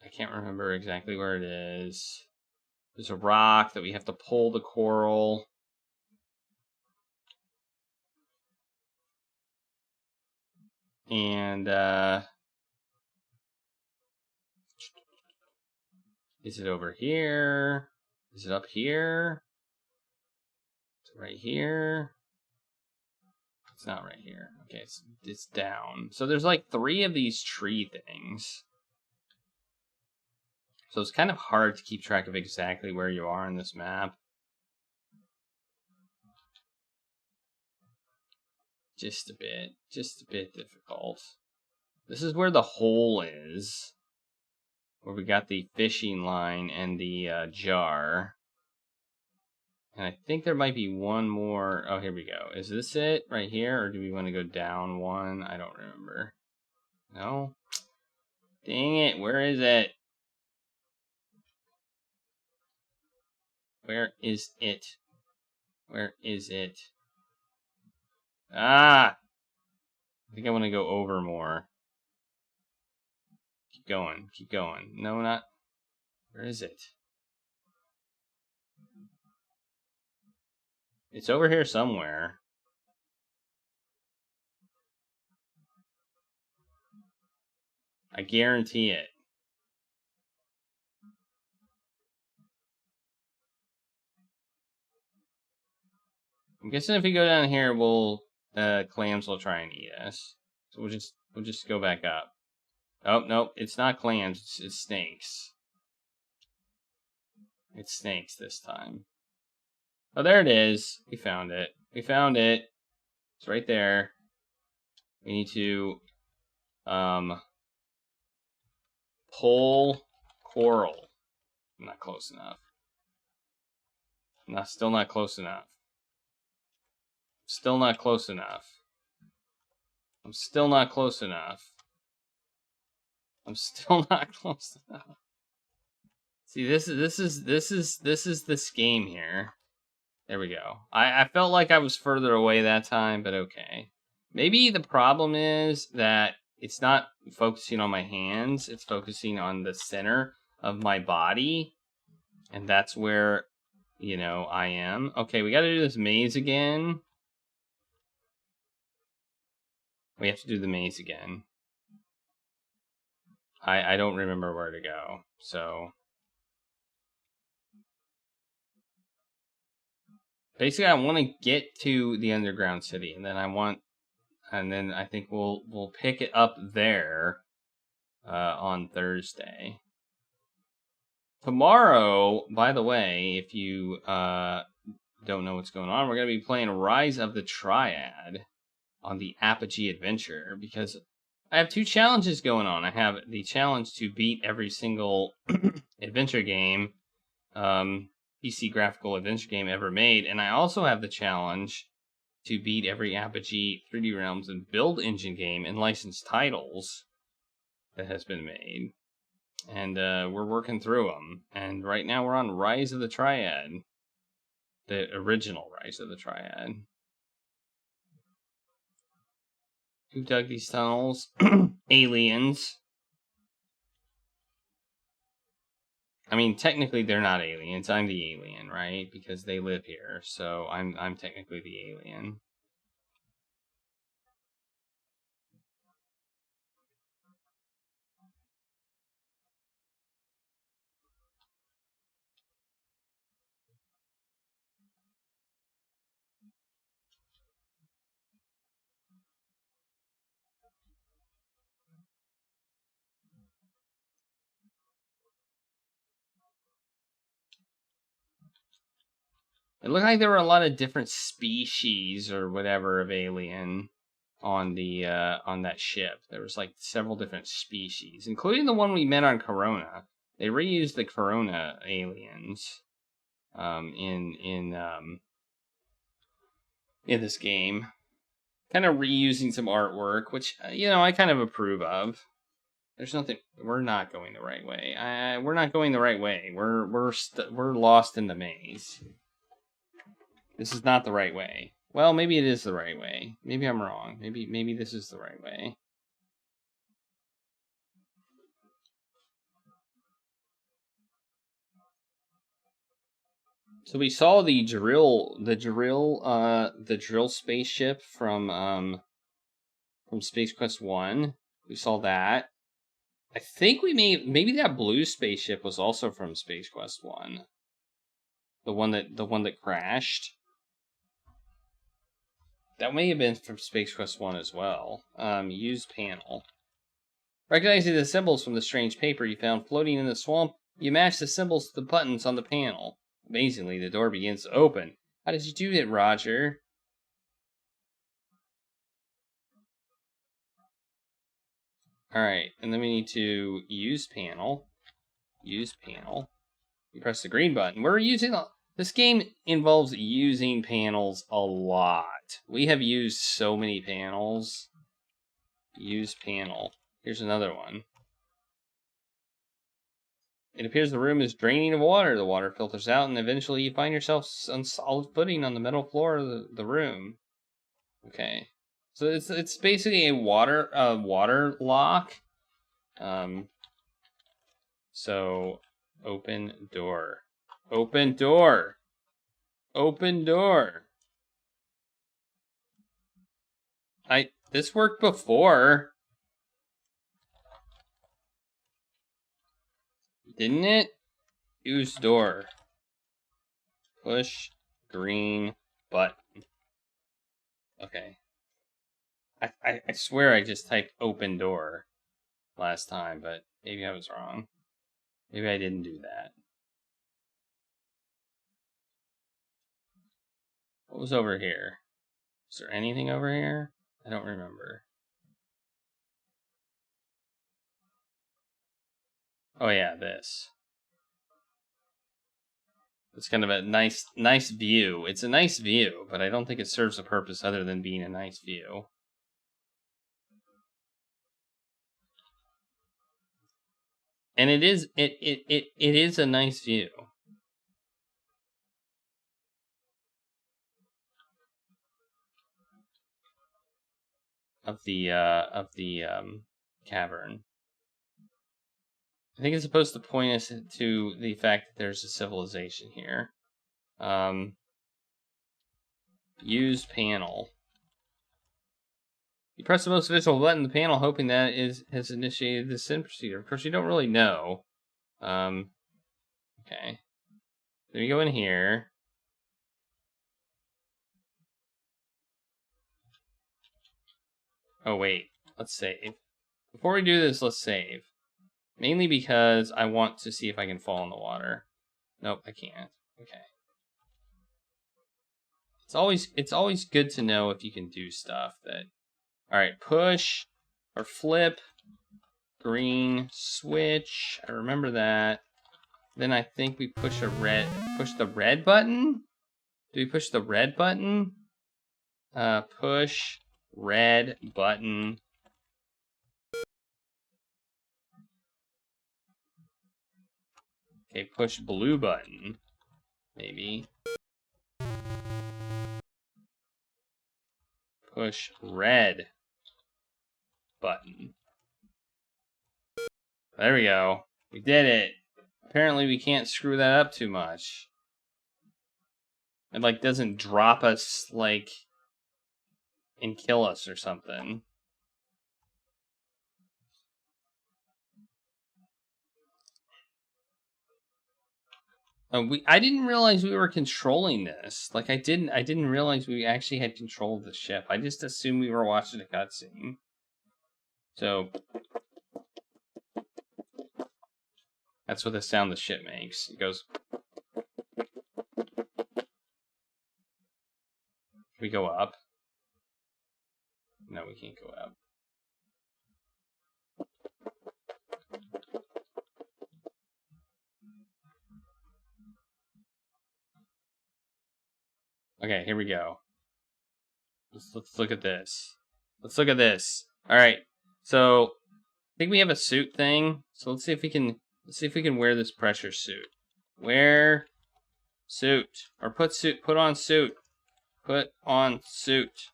I can't remember exactly where it is. There's a rock that we have to pull the coral. And is it over here? Is it up here? Is it right here? It's not right here. Okay, it's down. So there's like 3 of these tree things. So it's kind of hard to keep track of exactly where you are on this map. Just a bit difficult. This is where the hole is. Where we got the fishing line and the jar. And I think there might be one more. Oh, here we go. Is this it right here? Or do we want to go down one? I don't remember. No? Dang it. Where is it? Where is it? Where is it? Ah! I think I want to go over more. Keep going. Keep going. No, not. Where is it? It's over here somewhere. I guarantee it. I'm guessing if we go down here, clams will try and eat us. So we'll just go back up. Oh, no, it's not clams, it's snakes. It's snakes this time. Oh, there it is. We found it. We found it. It's right there. We need to pull coral. I'm not close enough. Still not close enough. Still not close enough. I'm still not close enough. I'm still not close enough. See, this is this game here. There we go. I felt like I was further away that time, but okay. Maybe the problem is that it's not focusing on my hands, it's focusing on the center of my body. And that's where, you know, I am. Okay, we gotta do this maze again. We have to do the maze again. I don't remember where to go, so... Basically, I want to get to the underground city, and then I think we'll pick it up there on Thursday. Tomorrow, by the way, if you don't know what's going on, we're going to be playing Rise of the Triad on the Apogee Adventure, because I have 2 challenges going on. I have the challenge to beat every single adventure game, PC graphical adventure game ever made, and I also have the challenge to beat every Apogee 3D Realms and Build Engine game and licensed titles that has been made. And we're working through them. And right now we're on Rise of the Triad. The original Rise of the Triad. Who dug these tunnels? Aliens. I mean, technically they're not aliens. I'm the alien, right? Because they live here. So I'm technically the alien. It looked like there were a lot of different species or whatever of alien on the on that ship. There was like several different species, including the one we met on Corona. They reused the Corona aliens in this game, kind of reusing some artwork, which you know I kind of approve of. There's nothing. We're not going the right way. We're not going the right way. We're lost in the maze. This is not the right way. Well, maybe it is the right way. Maybe I'm wrong. Maybe this is the right way. So we saw the drill spaceship from from Space Quest 1. We saw that. I think maybe that blue spaceship was also from Space Quest 1. The one that crashed. That may have been from Space Quest 1 as well. Use panel. Recognizing the symbols from the strange paper you found floating in the swamp, you match the symbols to the buttons on the panel. Amazingly, the door begins to open. How did you do it, Roger? Alright, and then we need to use panel. Use panel. You press the green button. This game involves using panels a lot. We have used so many panels. Use panel. Here's another one. It appears the room is draining of water. The water filters out, and eventually you find yourself on solid footing on the metal floor of the room. Okay. So it's basically a water lock. So open door. Open door. Open door. This worked before. Didn't it? Use door. Push green button. Okay. I swear I just typed open door last time, but maybe I was wrong. Maybe I didn't do that. What was over here? Is there anything over here? I don't remember. Oh yeah, this. It's kind of a nice view. It's a nice view, but I don't think it serves a purpose other than being a nice view. And it is a nice view. Of the cavern. I think it's supposed to point us to the fact that there's a civilization here. Use panel. You press the most visible button in the panel, hoping that has initiated the send procedure. Of course, you don't really know. Okay. Then we go in here. Oh, wait. Let's save. Before we do this, let's save. Mainly because I want to see if I can fall in the water. Nope, I can't. Okay. It's always good to know if you can do stuff that... Alright, push or flip. Green, switch. I remember that. Then I think we push the red button? Do we push the red button? Push red button. Okay, push blue button. Maybe. Push red button. There we go. We did it. Apparently we can't screw that up too much. It like doesn't drop us like and kill us or something. I didn't realize we were controlling this. Like I didn't realize we actually had control of the ship. I just assumed we were watching a cutscene. So that's what the sound the ship makes. It goes. Can we go up? No, we can't go up. Okay, here we go. Let's look at this. Let's look at this. All right. So I think we have a suit thing. So let's see if we can wear this pressure suit. Wear suit or put on suit. Put on suit.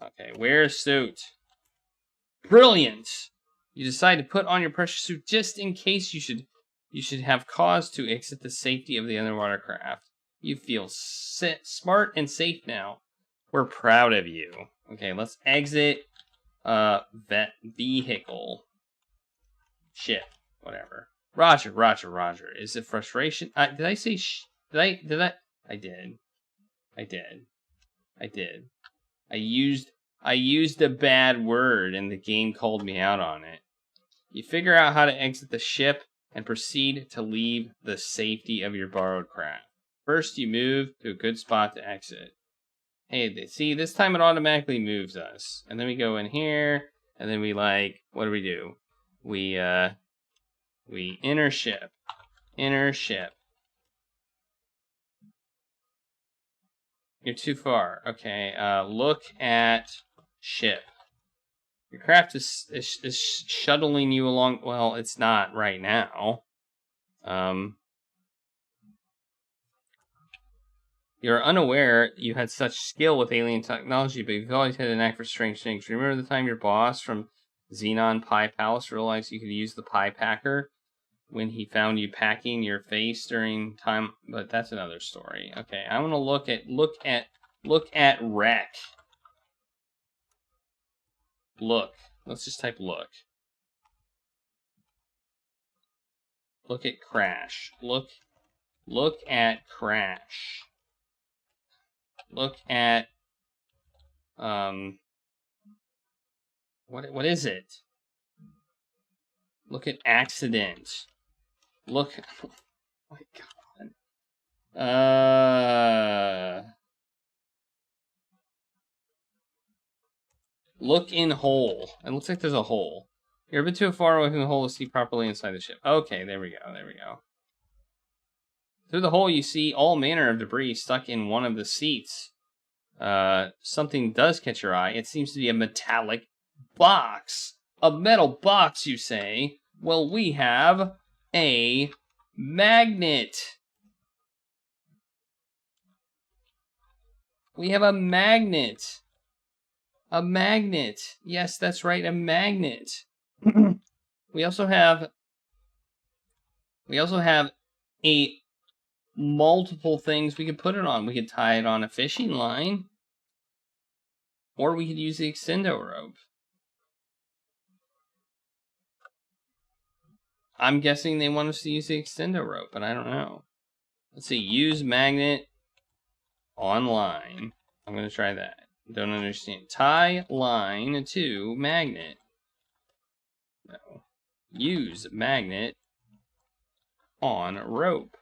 Okay, wear suit. Brilliant. You decide to put on your pressure suit just in case you should have cause to exit the safety of the underwater craft. You feel smart and safe now. We're proud of you. Okay, let's exit. vehicle. Ship. Whatever. Roger. Is it frustration? Did I say did I? I did. I used a bad word and the game called me out on it. You figure out how to exit the ship and proceed to leave the safety of your borrowed craft. First, you move to a good spot to exit. Hey, see, this time it automatically moves us. And then we go in here, and then we what do? We enter ship. You're too far. Okay, look at ship. Your craft is shuttling you along. Well, it's not right now. You're unaware you had such skill with alien technology, but you've always had an knack for strange things. Remember the time your boss from Xenon Pie Palace realized you could use the pie packer when he found you packing your face during time? But that's another story. Okay, I want to look at wreck. Look. Let's just type look. Look at crash. Look at crash. Look at what is it? Look at accident. Look. Oh my god. Look in hole. It looks like there's a hole. You're a bit too far away from the hole to see properly inside the ship. Okay, there we go. Through the hole, you see all manner of debris stuck in one of the seats. Something does catch your eye. It seems to be a metallic box. A metal box, you say? Well, we have a magnet. We have a magnet. A magnet. Yes, that's right, a magnet. We also have a multiple things we could put it on. We could tie it on a fishing line, or we could use the extendo rope. I'm guessing they want us to use the extendo rope, but I don't know. Let's see, use magnet online. I'm going to try that. Don't understand. Tie line to magnet. No. Use magnet on rope.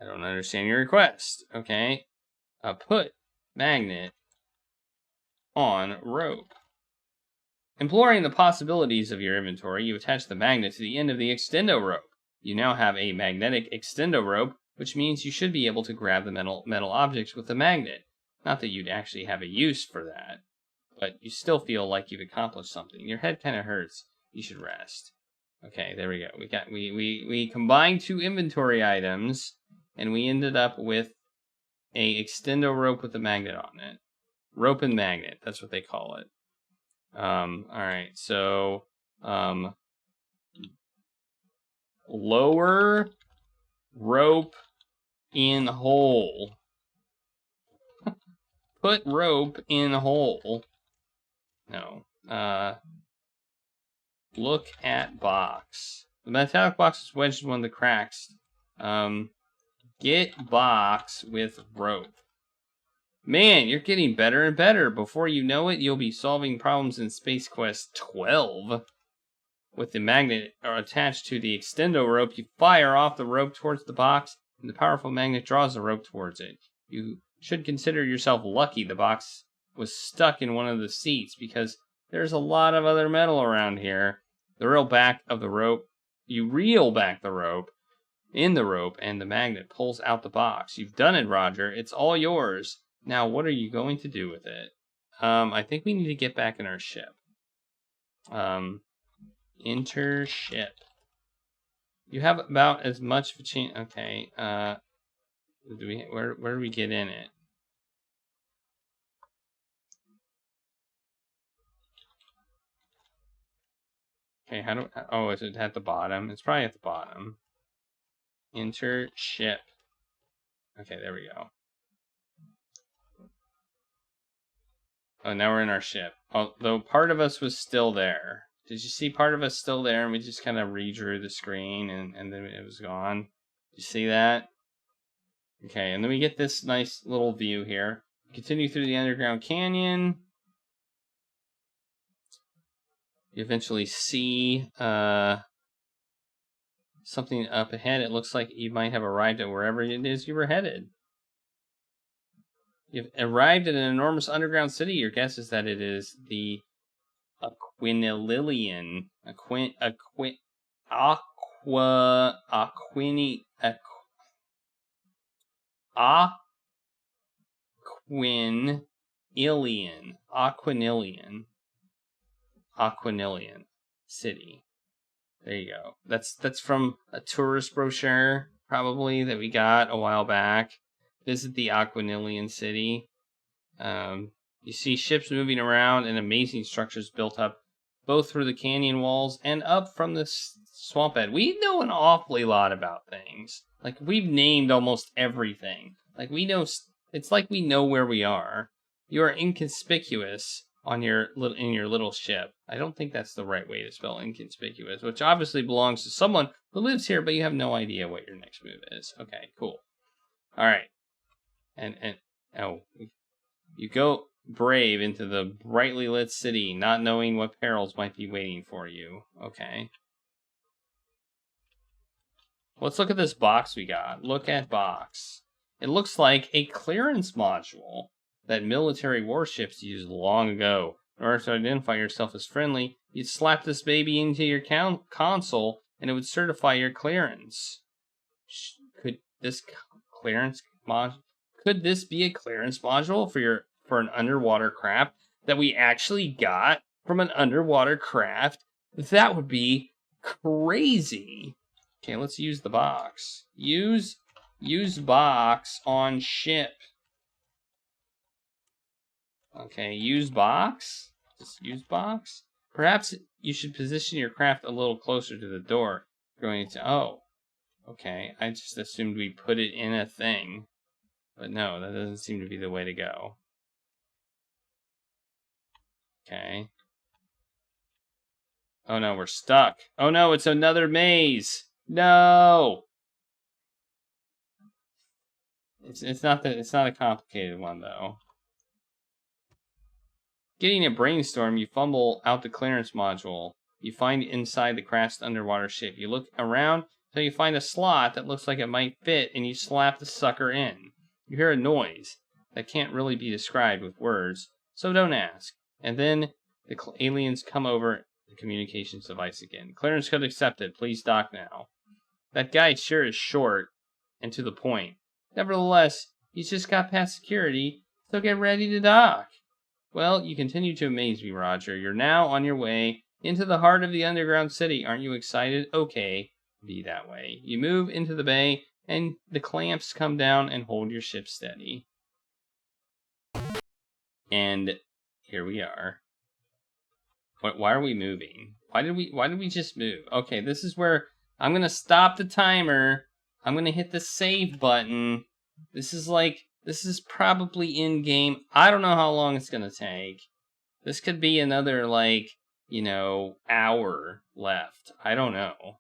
I don't understand your request. Okay. Put magnet on rope. Imploring the possibilities of your inventory, you attach the magnet to the end of the extendo rope. You now have a magnetic extendo rope, which means you should be able to grab the metal objects with the magnet. Not that you'd actually have a use for that, but you still feel like you've accomplished something. Your head kind of hurts. You should rest. Okay, there we go. We combined two inventory items, and we ended up with a extendo rope with a magnet on it. Rope and magnet, that's what they call it. Alright, so lower rope in hole. Put rope in hole. No. Look at box. The metallic box is wedged in one of the cracks. Get box with rope. Man, you're getting better and better. Before you know it, you'll be solving problems in Space Quest 12. With the magnet attached to the extendo rope, you fire off the rope towards the box, and the powerful magnet draws the rope towards it. You should consider yourself lucky the box was stuck in one of the seats, because there's a lot of other metal around here. The reel back of the rope, you reel back the rope, in the rope, and the magnet pulls out the box. You've done it, Roger. It's all yours. Now, what are you going to do with it? I think we need to get back in our ship. Enter ship. You have about as much of a chance. Okay. Where do we get in it? Okay, is it at the bottom? It's probably at the bottom. Enter ship. Okay, there we go. Oh, now we're in our ship. Although part of us was still there. Did you see part of us still there? And we just kind of redrew the screen and then it was gone. Did you see that? Okay, and then we get this nice little view here. Continue through the underground canyon. You eventually see something up ahead. It looks like you might have arrived at wherever it is you were headed. You've arrived at an enormous underground city. Your guess is that it is the Aquinillian. Aquinillian city. There you go. That's from a tourist brochure, probably, that we got a while back. Visit the Aquinillian city. You see ships moving around and amazing structures built up both through the canyon walls and up from the swamp bed. We know an awfully lot about things. Like, we've named almost everything. Like, we know, it's like we know where we are. You are inconspicuous in your little ship. I don't think that's the right way to spell inconspicuous, which obviously belongs to someone who lives here, but you have no idea what your next move is. Okay, cool. All right. You go brave into the brightly lit city, not knowing what perils might be waiting for you. Okay. Let's look at this box we got. Look at box. It looks like a clearance module that military warships used long ago. In order to identify yourself as friendly, you'd slap this baby into your console, and it would certify your clearance. Could this be a clearance module for an underwater craft that we actually got from an underwater craft? That would be crazy. Okay, let's use the box. Use box on ship. Okay, use box. Just use box. Perhaps you should position your craft a little closer to the door. Okay. I just assumed we put it in a thing. But no, that doesn't seem to be the way to go. Okay. Oh no, we're stuck. Oh no, it's another maze. No! It's not a complicated one though. Getting a brainstorm, you fumble out the clearance module. You find inside the crashed underwater ship. You look around until you find a slot that looks like it might fit, and you slap the sucker in. You hear a noise that can't really be described with words, so don't ask. And then the aliens come over the communications device again. Clearance code accepted. Please dock now. That guy sure is short and to the point. Nevertheless, he's just got past security, so get ready to dock. Well, you continue to amaze me, Roger. You're now on your way into the heart of the underground city. Aren't you excited? Okay, be that way. You move into the bay, and the clamps come down and hold your ship steady. And here we are. Why are we moving? Why did we just move? Okay, this is where I'm gonna stop the timer. I'm gonna hit the save button. This is probably in game. I don't know how long it's gonna take. This could be another hour left. I don't know.